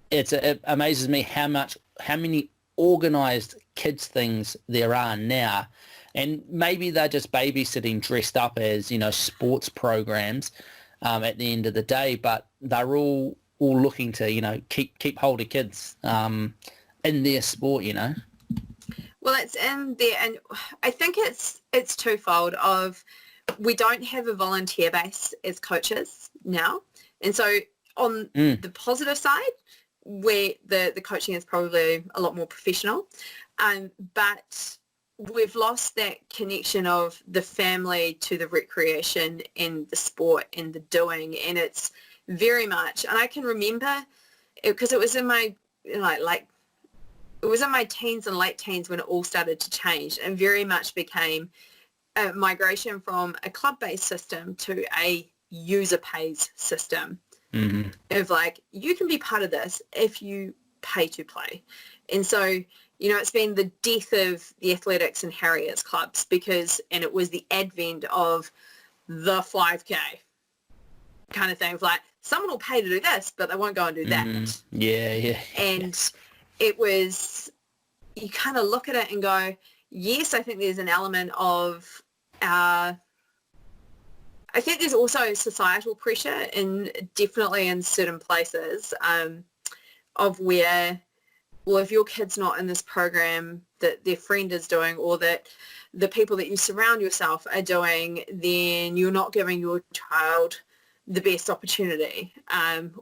it amazes me how many organised kids things there are now. And maybe they're just babysitting dressed up as, sports programs at the end of the day, but they're all looking to, keep hold of kids in their sport, Well, it's in there, and I think it's twofold. Of we don't have a volunteer base as coaches now, and so on the positive side, where the coaching is probably a lot more professional, but we've lost that connection of the family to the recreation and the sport and the doing, and it's very much. And I can remember because it was in my it was in my teens and late teens when it all started to change, and very much became a migration from a club-based system to a user-pays system. Of like, you can be part of this if you pay to play. And so, it's been the death of the athletics and Harriers clubs and it was the advent of the 5K kind of thing. Of like, someone will pay to do this, but they won't go and do that. Yeah. And it was, you kind of look at it and go, yes, I think there's an element of I think there's also societal pressure definitely in certain places of where, well, if your kid's not in this program that their friend is doing, or that the people that you surround yourself are doing, then you're not giving your child the best opportunity.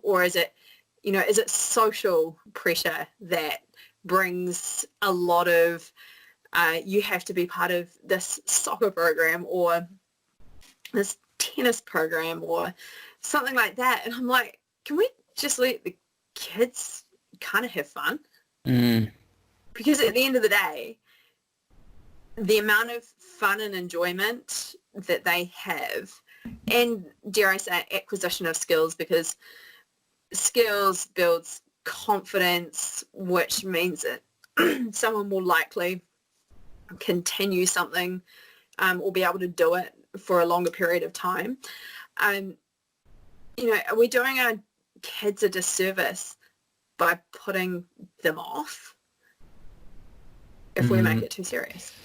Or is it social pressure that brings a lot of, you have to be part of this soccer program or this tennis program or something like that. And I'm like, can we just let the kids kind of have fun? Because at the end of the day, the amount of fun and enjoyment that they have, and dare I say acquisition of skills, because skills builds confidence, which means that someone will likely continue something or be able to do it for a longer period of time. Are we doing our kids a disservice by putting them off if we make it too serious.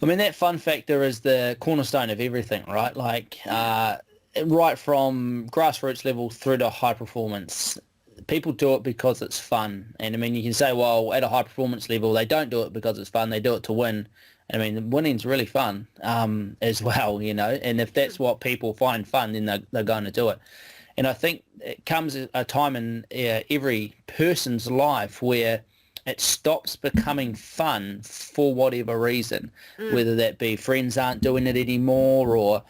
I mean, that fun factor is the cornerstone of everything, right? Like, right from grassroots level through to high performance. People do it because it's fun. And, I mean, you can say, well, at a high performance level, they don't do it because it's fun. They do it to win. I mean, winning's really fun as well, you know. And if that's what people find fun, then they're going to do it. And I think it comes a time in every person's life where it stops becoming fun for whatever reason, whether that be friends aren't doing it anymore, or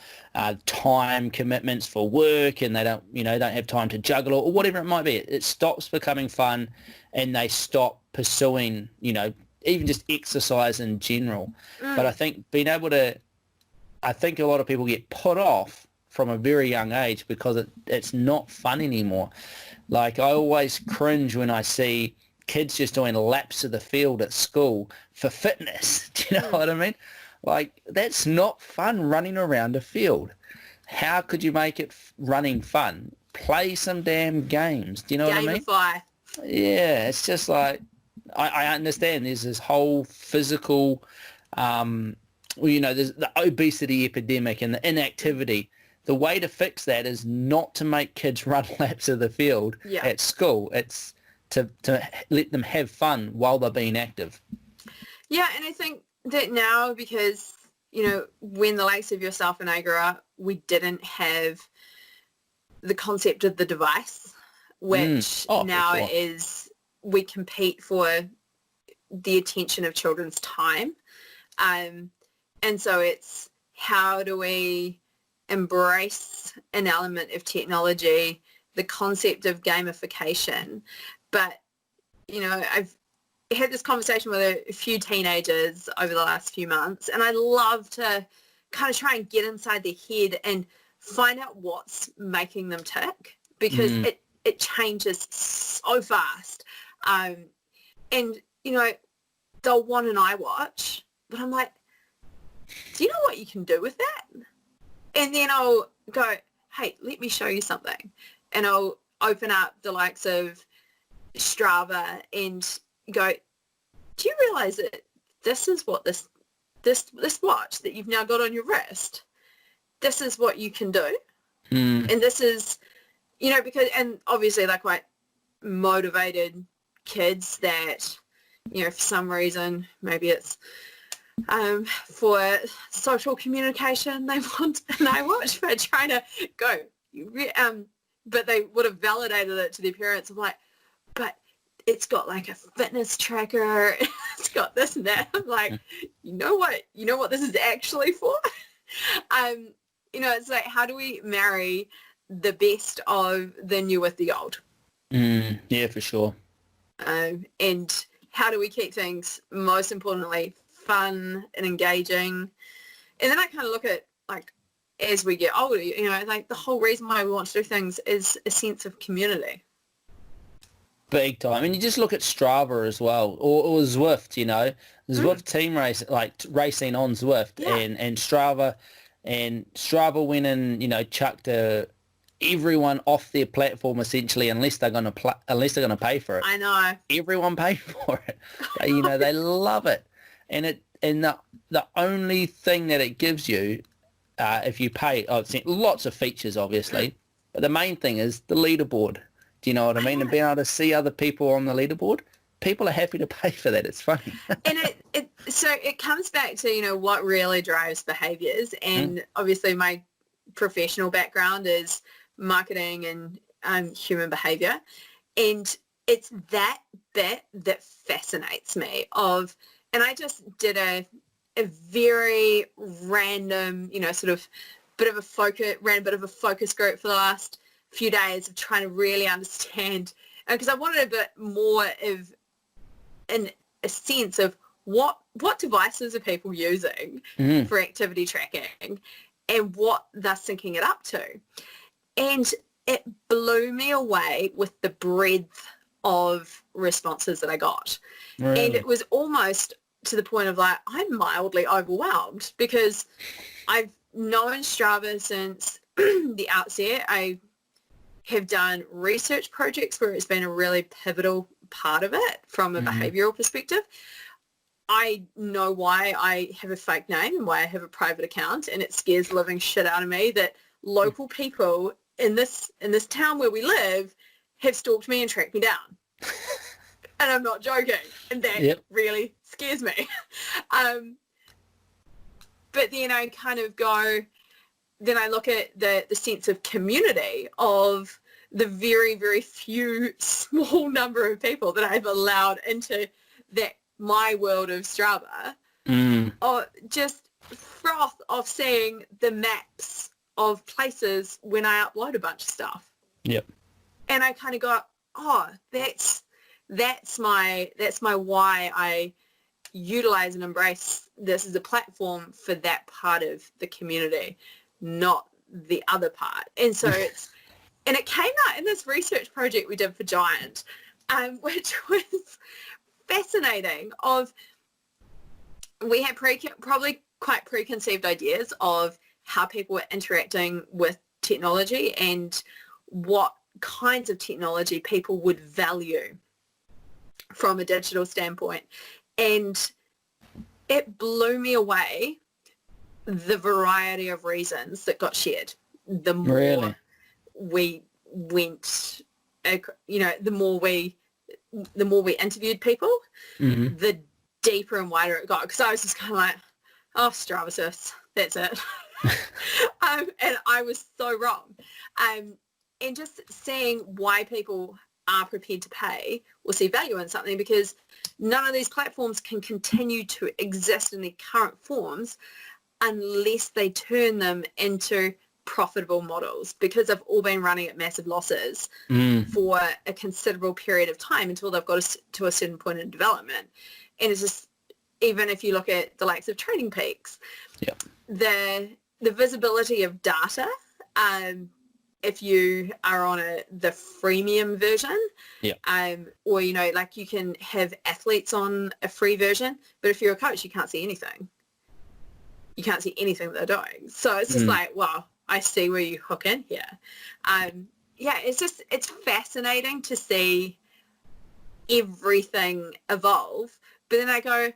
time commitments for work and they don't have time to juggle, or whatever it might be. It stops becoming fun and they stop pursuing, even just exercise in general. But I think I think a lot of people get put off from a very young age because it's not fun anymore. Like, I always cringe when I see kids just doing laps of the field at school for fitness. Do you know what I mean? Like, that's not fun, running around a field. How could you make it running fun? Play some damn games. Do you know what I mean? Gamify. Yeah, it's just like, I understand there's this whole physical, there's the obesity epidemic and the inactivity. The way to fix that is not to make kids run laps of the field at school. It's to let them have fun while they're being active. Yeah, and I think that now, because, when the likes of yourself and I grew up, we didn't have the concept of the device, which now is, we compete for the attention of children's time. And so it's, how do we embrace an element of technology, the concept of gamification? But, I've had this conversation with a few teenagers over the last few months, and I love to kind of try and get inside their head and find out what's making them tick, because it changes so fast. And, they'll want an iWatch, but I'm like, do you know what you can do with that? And then I'll go, hey, let me show you something. And I'll open up the likes of Strava and go, do you realize that this is what this watch that you've now got on your wrist, this is what you can do? And this is, because, and obviously they're quite motivated kids that, for some reason, maybe it's for social communication, they want an iWatch, but trying to go, but they would have validated it to their parents. I'm like, but it's got like a fitness tracker, it's got this and that. I'm like, you know what this is actually for? It's like, how do we marry the best of the new with the old? Yeah, for sure. And how do we keep things, most importantly, fun and engaging? And then I kind of look at, like, as we get older, like the whole reason why we want to do things is a sense of community. Big time. I mean, you just look at Strava as well, or Zwift, Zwift team race, like racing on Zwift, and Strava went and, chucked everyone off their platform essentially, unless they're going to pay for it. I know. Everyone paid for it. They love it. And the only thing that it gives you, if you pay, it's lots of features obviously, but the main thing is the leaderboard. Do you know what I mean? And being able to see other people on the leaderboard, people are happy to pay for that. It's funny. And so it comes back to, what really drives behaviors. And obviously my professional background is marketing and human behavior. And it's that bit that fascinates me and I just did a very random, sort of ran a bit of a focus group for the last few days of trying to really understand, because I wanted a bit more of a sense of what devices are people using for activity tracking and what they're syncing it up to. And it blew me away with the breadth of responses that I got. Really? And it was almost to the point of like, I'm mildly overwhelmed, because I've known Strava since the outset. I have done research projects where it's been a really pivotal part of it from a behavioural perspective. I know why I have a fake name and why I have a private account, and it scares the living shit out of me that local people in this town where we live have stalked me and tracked me down. And I'm not joking. And that really scares me. But then I kind of go, then I look at the sense of community of the very, very few small number of people that I've allowed into that my world of Strava, or just froth of seeing the maps of places when I upload a bunch of stuff. Yep. And I kind of go, oh, that's my why I utilize and embrace this as a platform for that part of the community, not the other part. And so and it came out in this research project we did for Giant, which was fascinating. We had probably quite preconceived ideas of how people were interacting with technology and what kinds of technology people would value from a digital standpoint. And it blew me away, the variety of reasons that got shared. The more we went, the more we interviewed people, the deeper and wider it got. Because I was just kind of like, oh, Strava sis, that's it. And I was so wrong. And just seeing why people are prepared to pay or see value in something, because none of these platforms can continue to exist in their current forms unless they turn them into profitable models, because they've all been running at massive losses for a considerable period of time until they've got to a certain point in development. And it's just, even if you look at the likes of Trading Peaks, the visibility of data, if you are on the freemium version, or, like you can have athletes on a free version, but if you're a coach, you can't see anything. You can't see anything that they're doing. So it's just like, wow, I see where you hook in here. It's fascinating to see everything evolve. But then I go,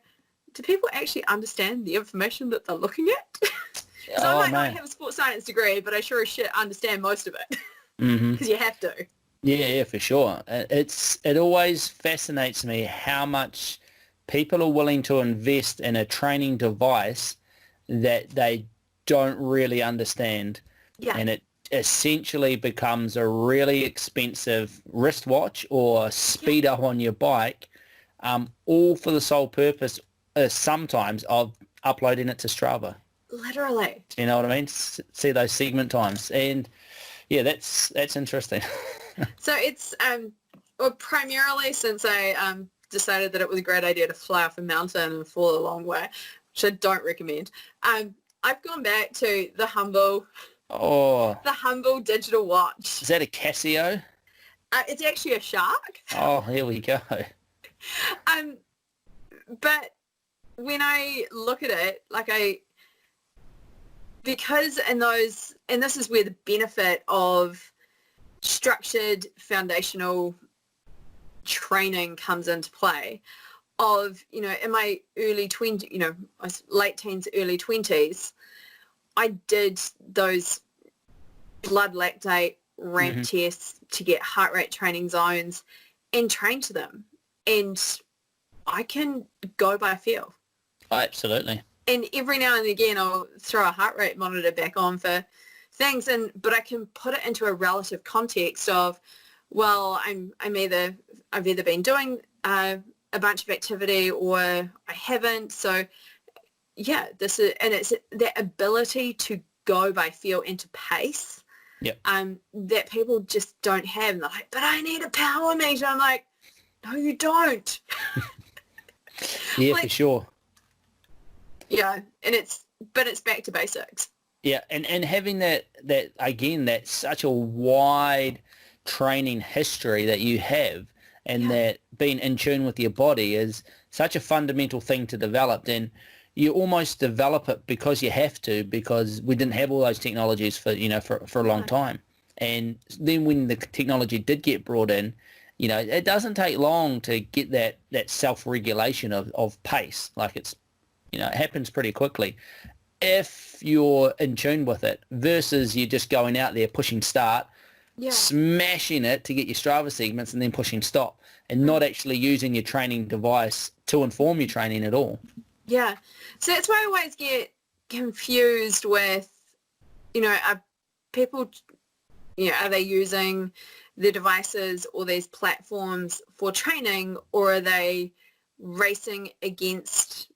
do people actually understand the information that they're looking at? Because I might not have a sports science degree, but I sure as shit understand most of it. Because you have to. Yeah, for sure. It always fascinates me how much people are willing to invest in a training device that they don't really understand. Yeah. And it essentially becomes a really expensive wristwatch or speedo on your bike, all for the sole purpose sometimes of uploading it to Strava. Literally. You know what I mean? See those segment times. And yeah, that's interesting. So it's primarily since I decided that it was a great idea to fly off a mountain and fall a long way, which I don't recommend. I've gone back to the humble digital watch. Is that a Casio? It's actually a Shark. Oh, here we go. But when I look at it, because and this is where the benefit of structured foundational training comes into play, of, in my early 20s, late teens, early 20s, I did those blood lactate ramp tests to get heart rate training zones and train to them. And I can go by feel. Oh, absolutely. And every now and again, I'll throw a heart rate monitor back on for things, but I can put it into a relative context of, well, I've either been doing a bunch of activity or I haven't. So yeah, it's that ability to go by feel and to pace. Yep. That people just don't have. And they're like, but I need a power meter. I'm like, no, you don't. Yeah, for sure. Yeah, it's back to basics. Yeah, and having that again, that's such a wide training history that you have, and that being in tune with your body is such a fundamental thing to develop. And you almost develop it because you have to, because we didn't have all those technologies for a long time. And then when the technology did get brought in, you know, it doesn't take long to get that self-regulation of pace. Like it's, you know, it happens pretty quickly if you're in tune with it versus you just going out there pushing start, smashing it to get your Strava segments and then pushing stop and not actually using your training device to inform your training at all. Yeah. So that's why I always get confused with, you know, are people, you know, are they using the devices or these platforms for training, or are they racing against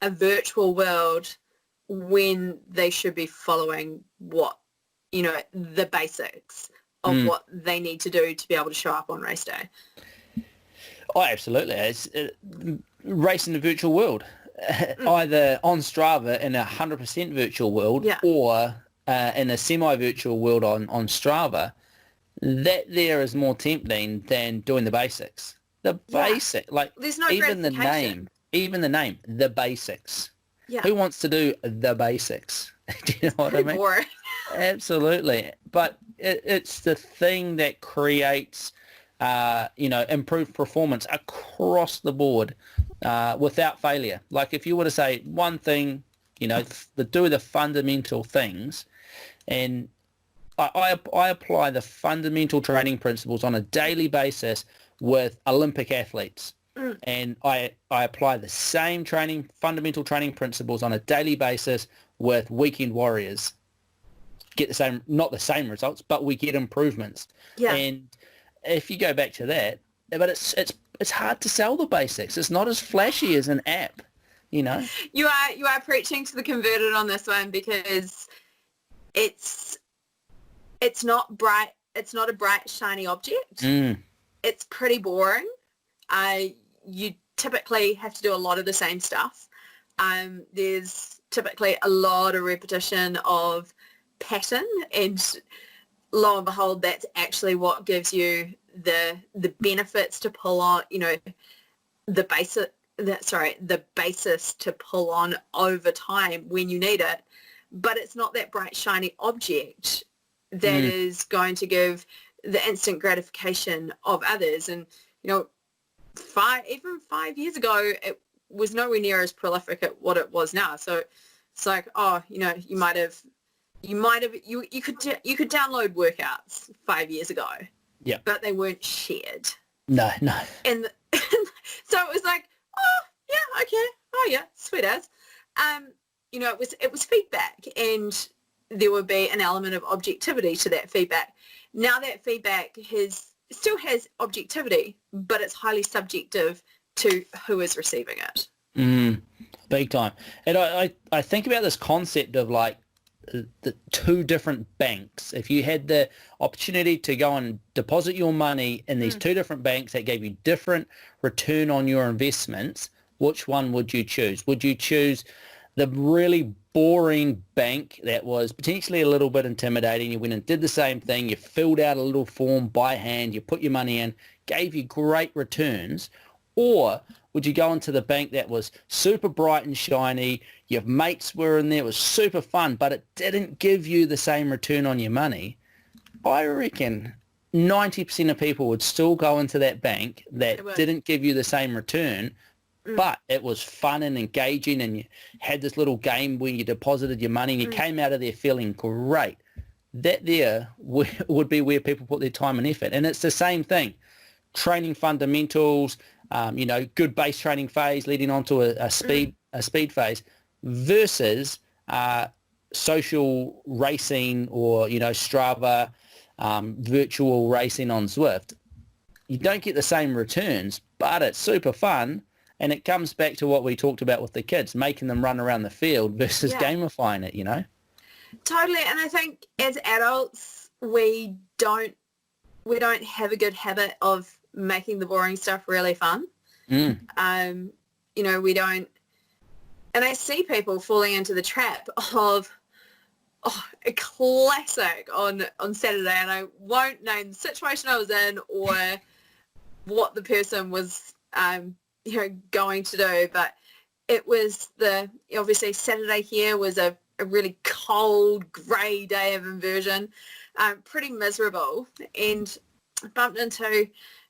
a virtual world when they should be following what, you know, the basics of what they need to do to be able to show up on race day? Oh, absolutely. It's race in the virtual world, either on Strava in a 100% virtual world or in a semi-virtual world on Strava. That there is more tempting than doing the basics. The basic, like there's no even the name, the basics. Yeah. Who wants to do the basics? Do you know what I mean? Boring. Absolutely. But it's the thing that creates, you know, improved performance across the board without failure. Like if you were to say one thing, you know, do the fundamental things, and I apply the fundamental training principles on a daily basis with Olympic athletes. And I apply the same fundamental training principles on a daily basis with weekend warriors. Get the same, not the same results, but we get improvements. Yeah. And if you go back to that, but it's hard to sell the basics. It's not as flashy as an app, you know. You are preaching to the converted on this one, because it's not bright. It's not a bright, shiny object. It's pretty boring. You typically have to do a lot of the same stuff. There's typically a lot of repetition of pattern, and lo and behold, that's actually what gives you the benefits to pull on, you know, the basis to pull on over time when you need it. But it's not that bright, shiny object that is going to give the instant gratification of others. And, you know, 5 years ago, it was nowhere near as prolific at what it was now. So it's like, oh, you know, you could download workouts 5 years ago. Yeah. But they weren't shared. No. And so it was like, oh yeah, okay, oh yeah, sweet as. You know, it was feedback, and there would be an element of objectivity to that feedback. Now that feedback still has objectivity, but it's highly subjective to who is receiving it. Big time. And I think about this concept of like the two different banks. If you had the opportunity to go and deposit your money in these two different banks that gave you different return on your investments, which one would you choose? Would you choose the really boring bank that was potentially a little bit intimidating? You went and did the same thing, you filled out a little form by hand, you put your money in, gave you great returns? Or would you go into the bank that was super bright and shiny, your mates were in there, it was super fun, but it didn't give you the same return on your money? I reckon 90% of people would still go into that bank that didn't give you the same return, but it was fun and engaging, and you had this little game where you deposited your money and you came out of there feeling great. That there would be where people put their time and effort. And it's the same thing. Training fundamentals, you know, good base training phase leading on to a speed phase versus social racing or, you know, Strava, virtual racing on Zwift. You don't get the same returns, but it's super fun. And it comes back to what we talked about with the kids, making them run around the field versus gamifying it, you know? Totally. And I think as adults, we don't have a good habit of making the boring stuff really fun. You know, we don't. And I see people falling into the trap of a classic on Saturday, and I won't name the situation I was in or what the person was you know, going to do, but it was obviously Saturday here was a really cold, grey day of inversion. pretty miserable, and I bumped into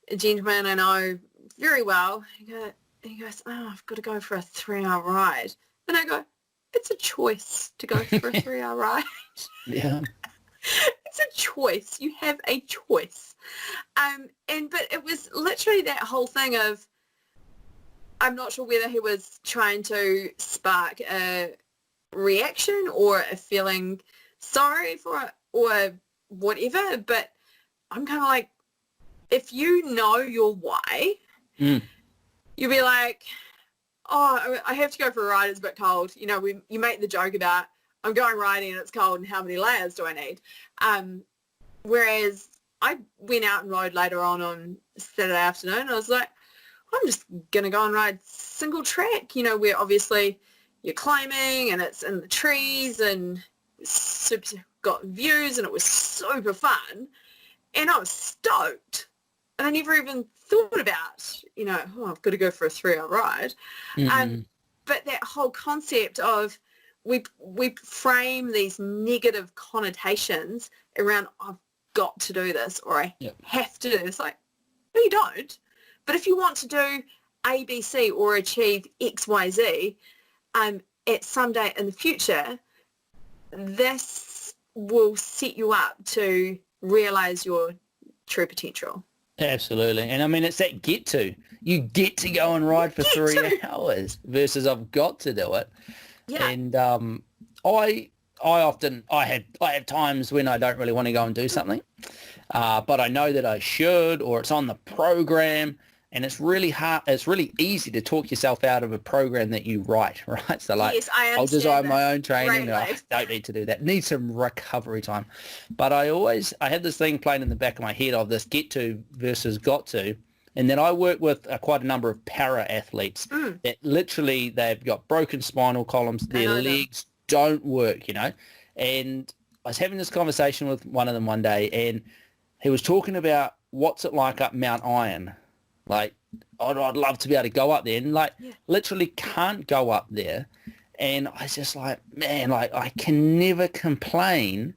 a gentleman I know very well. He goes, oh, I've got to go for a 3-hour ride. And I go, it's a choice to go for a 3-hour ride. Yeah. It's a choice. You have a choice. But it was literally that whole thing of, I'm not sure whether he was trying to spark a reaction or a feeling sorry for it or whatever, but I'm kind of like, if you know your why, you'll be like, oh, I have to go for a ride, it's a bit cold. You know, you make the joke about, I'm going riding and it's cold and how many layers do I need? Whereas I went out and rode later on Saturday afternoon, and I was like, I'm just going to go and ride single track, you know, where obviously you're climbing and it's in the trees and super got views, and it was super fun. And I was stoked. And I never even thought about, you know, oh, I've got to go for a 3-hour ride. But that whole concept of we frame these negative connotations around, I've got to do this, or I have to do this. Like, no, you don't. But if you want to do A, B, C, or achieve X, Y, Z at some day in the future, this will set you up to realize your true potential. Absolutely. And I mean, it's that get to. You get to go and ride for 3 hours versus I've got to do it. Yeah. And I have times when I don't really want to go and do something, but I know that I should, or it's on the program, and it's really hard. It's really easy to talk yourself out of a program that you write, right? So like, yes, I'll design my own training. I don't need to do that. Need some recovery time. But I have this thing playing in the back of my head of this get to versus got to. And then I work with quite a number of para athletes that literally they've got broken spinal columns. Their legs don't work, you know. And I was having this conversation with one of them one day, and he was talking about what's it like up Mount Iron. Like, I'd love to be able to go up there, and like literally can't go up there. And I was just like, man, like I can never complain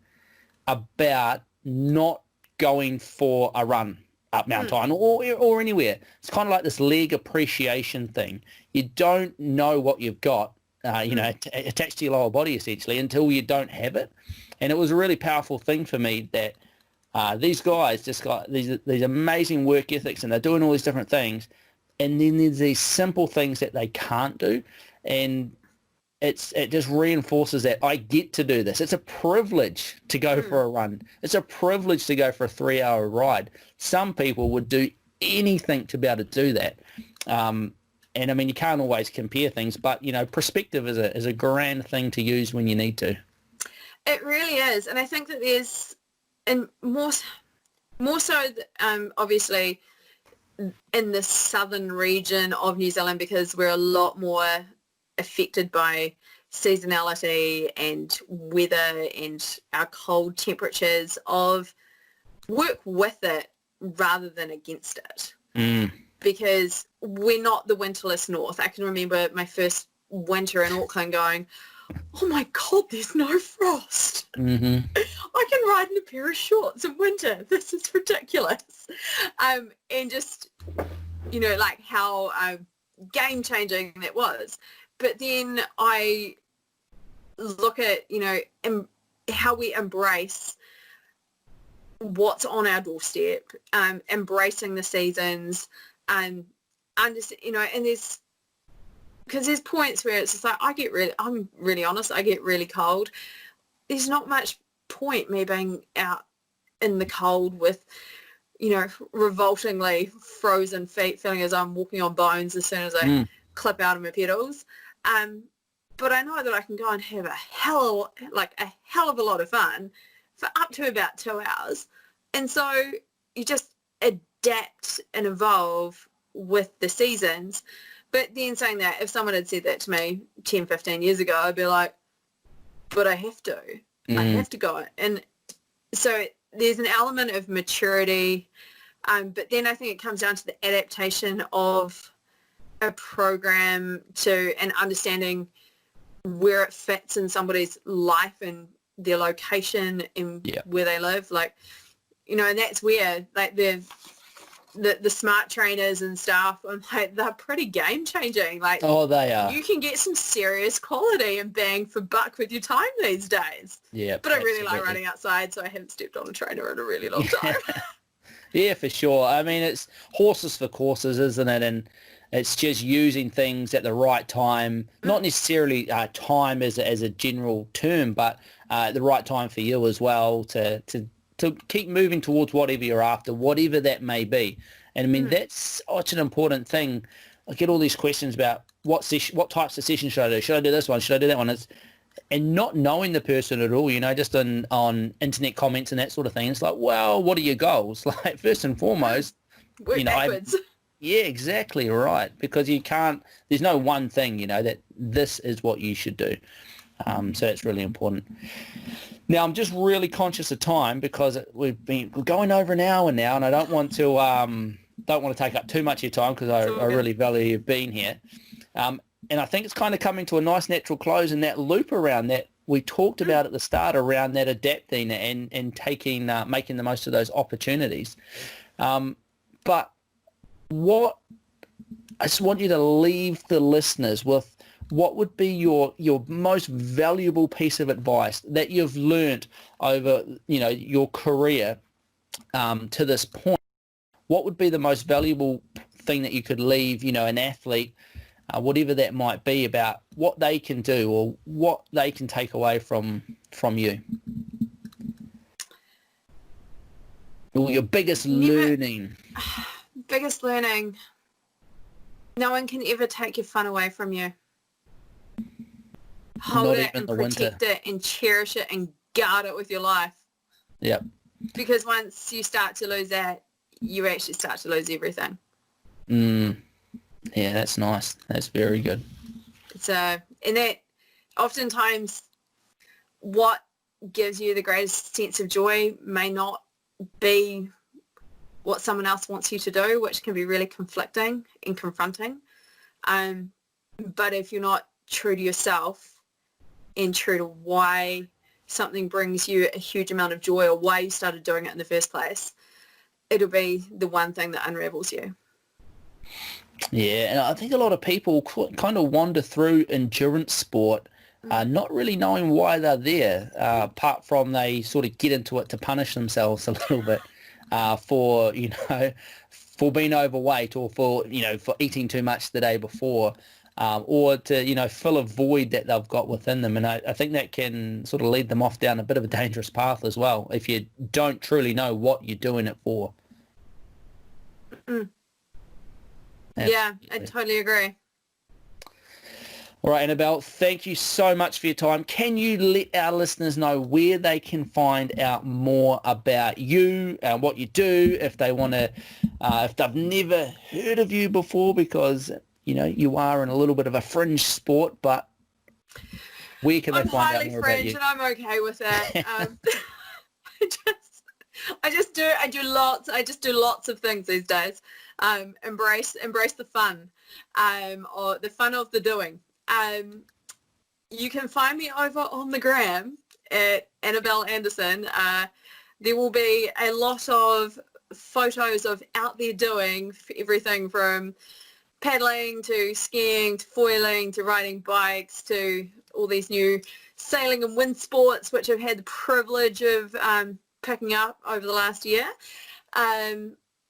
about not going for a run up Mount Iron or anywhere. It's kind of like this leg appreciation thing. You don't know what you've got, attached to your lower body essentially until you don't have it. And it was a really powerful thing for me that these guys just got these amazing work ethics, and they're doing all these different things. And then there's these simple things that they can't do. And it just reinforces that I get to do this. It's a privilege to go for a run. It's a privilege to go for a 3-hour ride. Some people would do anything to be able to do that. And I mean, you can't always compare things, but you know, perspective is a grand thing to use when you need to. It really is. And I think that there's, and more so, obviously, in the southern region of New Zealand, because we're a lot more affected by seasonality and weather and our cold temperatures, of work with it rather than against it. Because we're not the winterless north. I can remember my first winter in Auckland going, oh my God, there's no frost. I can ride in a pair of shorts in winter. This is ridiculous. And just, you know, like how game changing that was. But then I look at, you know, how we embrace what's on our doorstep, embracing the seasons, and you know, and there's points where it's just like I'm really honest, I get really cold. There's not much point me being out in the cold with, you know, revoltingly frozen feet, feeling as I'm walking on bones as soon as I clip out of my pedals. But I know that I can go and have a hell of a lot of fun for up to about 2 hours. And so you just adapt and evolve with the seasons. But then saying that, if someone had said that to me 10, 15 years ago, I'd be like, but I have to. I have to go. And so there's an element of maturity. But then I think it comes down to the adaptation of a program to, and understanding where it fits in somebody's life and their location and Yeah. where they live. Like, you know, and that's where like the smart trainers and stuff, I'm like, they're pretty game changing. Like, Oh, they are. you can get some serious quality and bang for buck with your time these days. Yeah, But I really like absolutely. running outside, so I haven't stepped on a trainer in a really long time. Yeah, for sure. I mean, it's horses for courses, isn't it? And it's just using things at the right time, not necessarily time as a general term, but the right time for you as well to keep moving towards whatever you're after, whatever that may be. And I mean, that's such an important thing. I get all these questions about what types of sessions should I do? Should I do this one? Should I do that one? And not knowing the person at all, you know, just on internet comments and that sort of thing. It's like, well, what are your goals? Like, first and foremost, Work you know, backwards. yeah, exactly right. Because you can't, there's no one thing, you know, that this is what you should do. So it's really important. Now, I'm just really conscious of time because we're going over an hour now, and I don't want to take up too much of your time because I really value you being here. And I think it's kind of coming to a nice natural close in that loop around that we talked about at the start around that adapting and taking making the most of those opportunities. But what I just want you to leave the listeners with, what would be your most valuable piece of advice that you've learnt over, you know, your career to this point? What would be the most valuable thing that you could leave, you know, an athlete, whatever that might be, about what they can do or what they can take away from you? Or your biggest learning. Biggest learning. No one can ever take your fun away from you. Hold Not it even and the winter. protect it and cherish it and guard it with your life. Yep. Because once you start to lose that, you actually start to lose everything. Yeah, that's nice. That's very good. So, and that oftentimes what gives you the greatest sense of joy may not be what someone else wants you to do, which can be really conflicting and confronting. But if you're not true to yourself and true to why something brings you a huge amount of joy or why you started doing it in the first place, it'll be the one thing that unravels you. Yeah, and I think a lot of people kind of wander through endurance sport not really knowing why they're there, apart from they sort of get into it to punish themselves a little bit for, you know, for being overweight or for, you know, for eating too much the day before, or to, you know, fill a void that they've got within them. And I think that can sort of lead them off down a bit of a dangerous path as well if you don't truly know what you're doing it for. Yeah, I totally agree. All right, Annabel, thank you so much for your time. Can you let our listeners know where they can find out more about you and what you do if they want to, if they've never heard of you before, because, you know, you are in a little bit of a fringe sport, but where can they find out more about you? I'm highly fringe and I'm okay with that. I just do lots of things these days. Embrace the fun, or the fun of the doing. You can find me over on the gram at Annabel Anderson. There will be a lot of photos of out there doing everything from paddling to skiing to foiling to riding bikes to all these new sailing and wind sports, which I've had the privilege of picking up over the last year.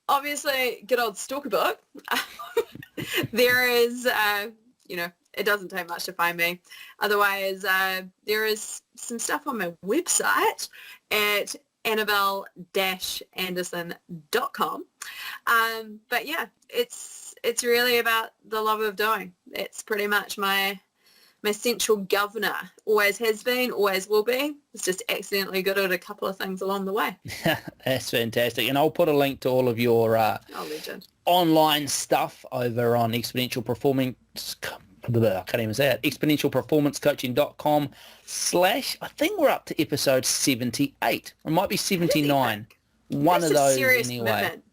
Obviously, good old stalker book. There is, you know, it doesn't take much to find me. Otherwise, there is some stuff on my website at annabel-anderson.com. But yeah, it's really about the love of doing. It's pretty much my central governor. Always has been, always will be. It's just accidentally good at a couple of things along the way. That's fantastic. And I'll put a link to all of your Legend. online stuff over on Exponential Performance. I can't even say it. exponentialperformancecoaching.com/ I think we're up to episode 78. It might be 79. One That's of those serious anyway. commitment.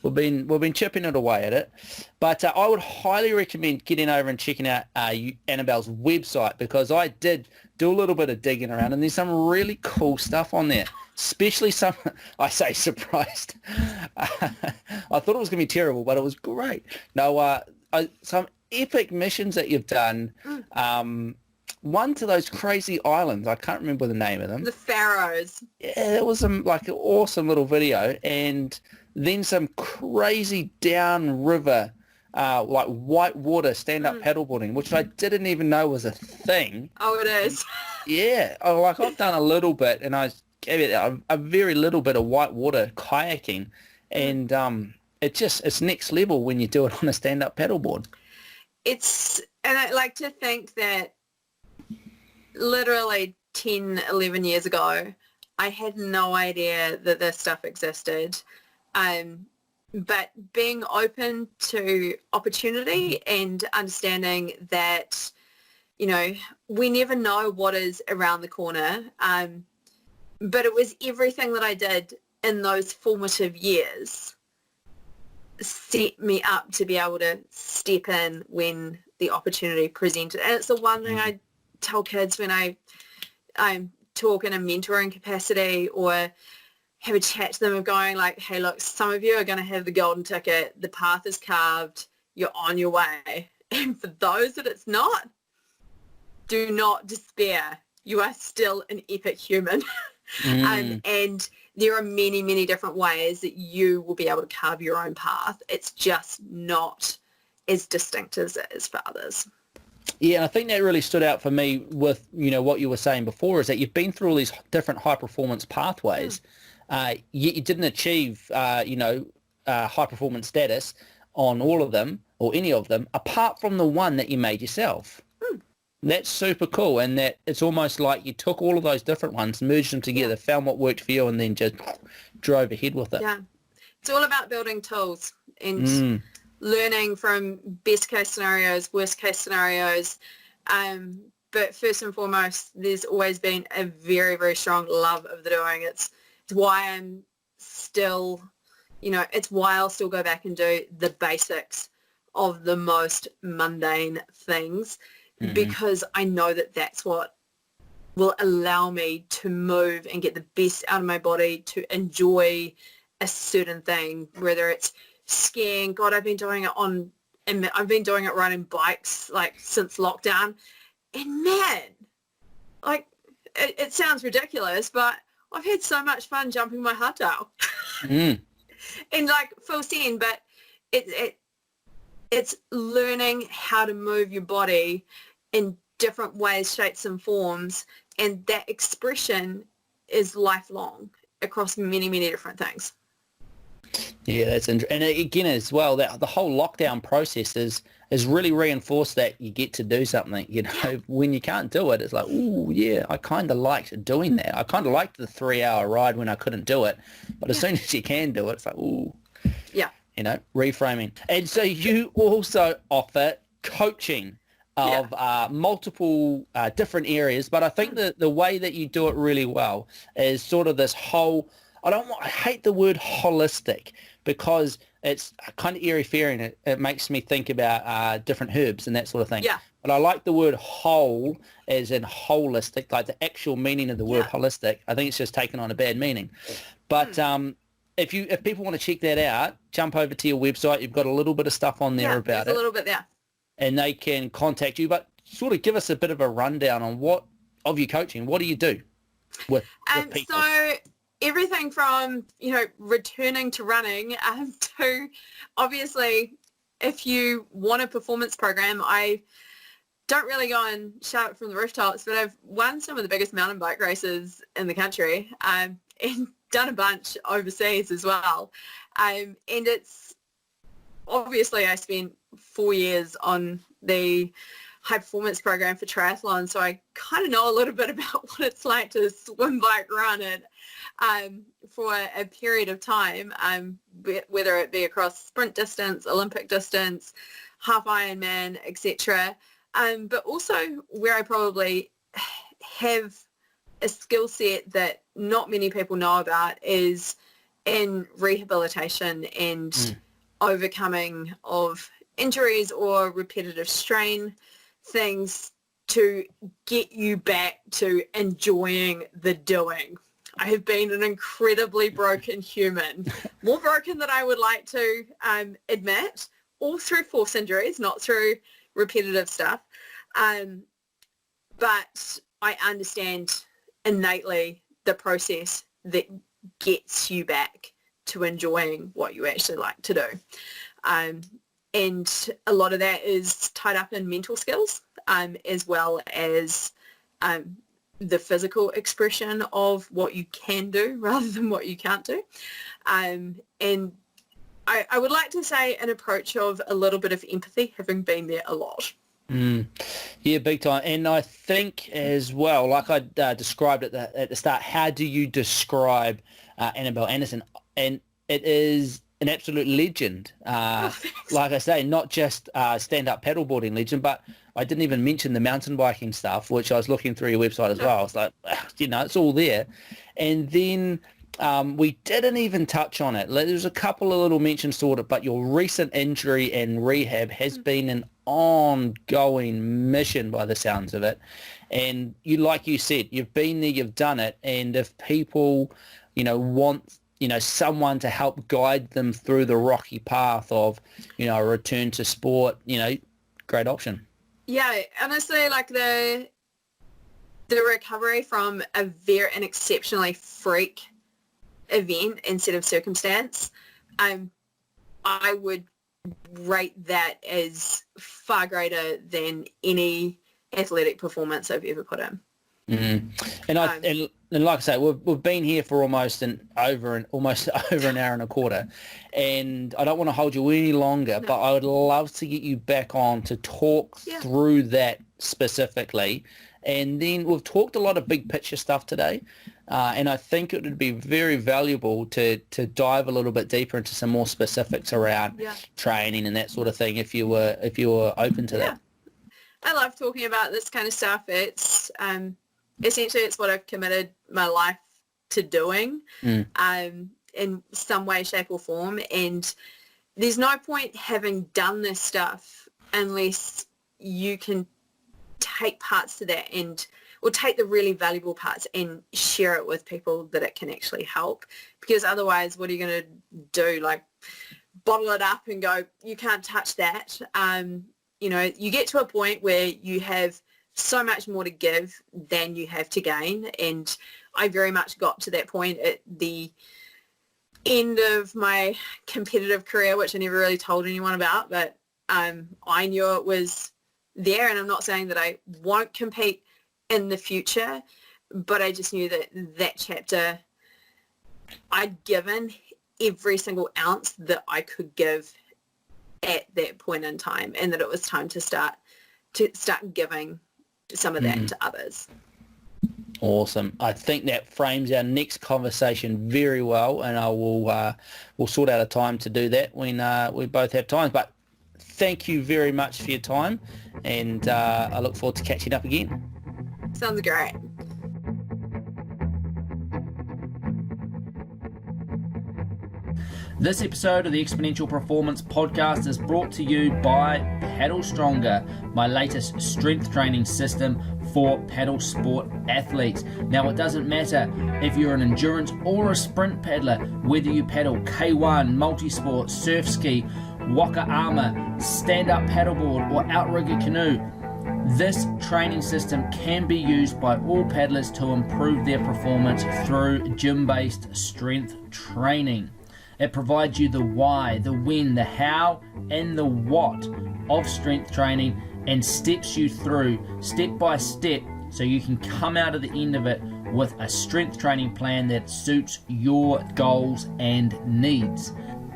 we've been chipping it away at it. But I would highly recommend getting over and checking out Annabel's website, because I did do a little bit of digging around, and there's some really cool stuff on there. Especially some, I say surprised. I thought it was going to be terrible, but it was great. No, some epic missions that you've done. One to those crazy islands. I can't remember the name of them. The Faroes. Yeah, it was an awesome little video. And then some crazy downriver, like white water stand-up paddleboarding, which I didn't even know was a thing. Oh, it is. Yeah. I've done a little bit, and I gave it a very little bit of white water kayaking. And it's next level when you do it on a stand-up paddleboard. And I like to think that literally 10, 11 years ago, I had no idea that this stuff existed. But being open to opportunity and understanding that, we never know what is around the corner. But it was everything that I did in those formative years set me up to be able to step in when the opportunity presented. And it's the one thing I tell kids when I'm talk in a mentoring capacity or have a chat to them of going like, hey, look, some of you are going to have the golden ticket. The path is carved. You're on your way. And for those that it's not, do not despair. You are still an epic human. And there are many, many different ways that you will be able to carve your own path. It's just not as distinct as it is for others. Yeah, and I think that really stood out for me with, what you were saying before, is that you've been through all these different high-performance pathways, yet you didn't achieve, high-performance status on all of them or any of them, apart from the one that you made yourself. That's super cool, and that it's almost like you took all of those different ones, merged them together, found what worked for you, and then just drove ahead with it. Yeah, it's all about building tools and learning from best case scenarios, worst case scenarios. But first and foremost, there's always been a very, very strong love of the doing. It's why I'm still, it's why I'll still go back and do the basics of the most mundane things, because I know that that's what will allow me to move and get the best out of my body, to enjoy a certain thing, whether it's skiing. God, I've been doing it riding bikes like since lockdown, and man, like it sounds ridiculous, but I've had so much fun jumping my hardtail. And like full send, but it's learning how to move your body in different ways, shapes and forms, and that expression is lifelong across many, many different things. Yeah, that's interesting. And again, as well, that the whole lockdown process is really reinforced that you get to do something. When you can't do it, it's like, ooh, yeah, I kind of liked doing that. I kind of liked the 3-hour ride when I couldn't do it, but as soon as you can do it, it's like, ooh, yeah, reframing. And so you also offer coaching of multiple different areas, but I think the way that you do it really well is sort of this whole. I hate the word holistic, because it's kind of airy-fairy. It makes me think about different herbs and that sort of thing. Yeah. But I like the word whole as in holistic, like the actual meaning of the word holistic. I think it's just taken on a bad meaning. But if people want to check that out, jump over to your website. You've got a little bit of stuff on there about it. A little bit there. And they can contact you. But sort of give us a bit of a rundown on of your coaching. What do you do with people? So everything from, returning to running to, obviously, if you want a performance program, I don't really go and shout it from the rooftops, but I've won some of the biggest mountain bike races in the country, and done a bunch overseas as well. And it's, obviously, I spent 4 years on the high performance program for triathlon, so I kind of know a little bit about what it's like to swim, bike, run it for a period of time, whether it be across sprint distance, Olympic distance, half Ironman, etc. But also where I probably have a skill set that not many people know about is in rehabilitation and overcoming of injuries or repetitive strain, things to get you back to enjoying the doing. I have been an incredibly broken human, more broken than I would like to admit, all through force injuries, not through repetitive stuff. But I understand innately the process that gets you back to enjoying what you actually like to do. And a lot of that is tied up in mental skills, as well as the physical expression of what you can do rather than what you can't do. And I would like to say an approach of a little bit of empathy, having been there a lot. Yeah, big time. And I think as well, like I described at the start, how do you describe Annabel Anderson? And it is an absolute legend. Like I say, not just stand-up paddleboarding legend, but I didn't even mention the mountain biking stuff, which I was looking through your website as well. It's like, it's all there. And then we didn't even touch on it. There's a couple of little mentions to it, but your recent injury and rehab has been an ongoing mission by the sounds of it. And like you said, you've been there, you've done it. And if people, want someone to help guide them through the rocky path of, a return to sport, great option. Yeah, honestly, like the recovery from an exceptionally freak event and set of circumstance, I would rate that as far greater than any athletic performance I've ever put in. And like I say, we've been here for almost over an hour and a quarter, and I don't want to hold you any longer, but I would love to get you back on to talk through that specifically. And then we've talked a lot of big picture stuff today, and I think it would be very valuable to dive a little bit deeper into some more specifics around training and that sort of thing if you were open to that. I love talking about this kind of stuff. It's essentially it's what I've committed my life to doing in some way, shape or form. And there's no point having done this stuff unless you can take parts to that or take the really valuable parts and share it with people that it can actually help. Because otherwise, what are you going to do? Like bottle it up and go, you can't touch that. You get to a point where you have so much more to give than you have to gain. And I very much got to that point at the end of my competitive career, which I never really told anyone about, but I knew it was there. And I'm not saying that I won't compete in the future, but I just knew that chapter I'd given every single ounce that I could give at that point in time, and that it was time to start giving some of that to others. Awesome. I think that frames our next conversation very well, and I will we'll sort out a time to do that when we both have time. But thank you very much for your time, and I look forward to catching up again. Sounds great. This episode of the Exponential Performance Podcast is brought to you by Paddle Stronger, my latest strength training system for paddle sport athletes. Now, it doesn't matter if you're an endurance or a sprint paddler, whether you paddle K1, multisport, surf ski, waka armour, stand-up paddleboard or outrigger canoe. This training system can be used by all paddlers to improve their performance through gym-based strength training. It provides you the why, the when, the how, and the what of strength training and steps you through step by step so you can come out at the end of it with a strength training plan that suits your goals and needs.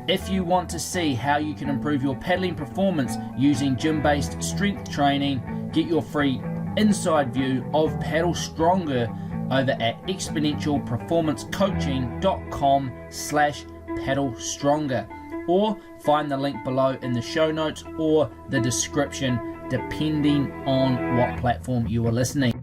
If you want to see how you can improve your paddling performance using gym-based strength training, get your free inside view of Paddle Stronger over at exponentialperformancecoaching.com/Paddle Stronger, or find the link below in the show notes or the description, depending on what platform you are listening.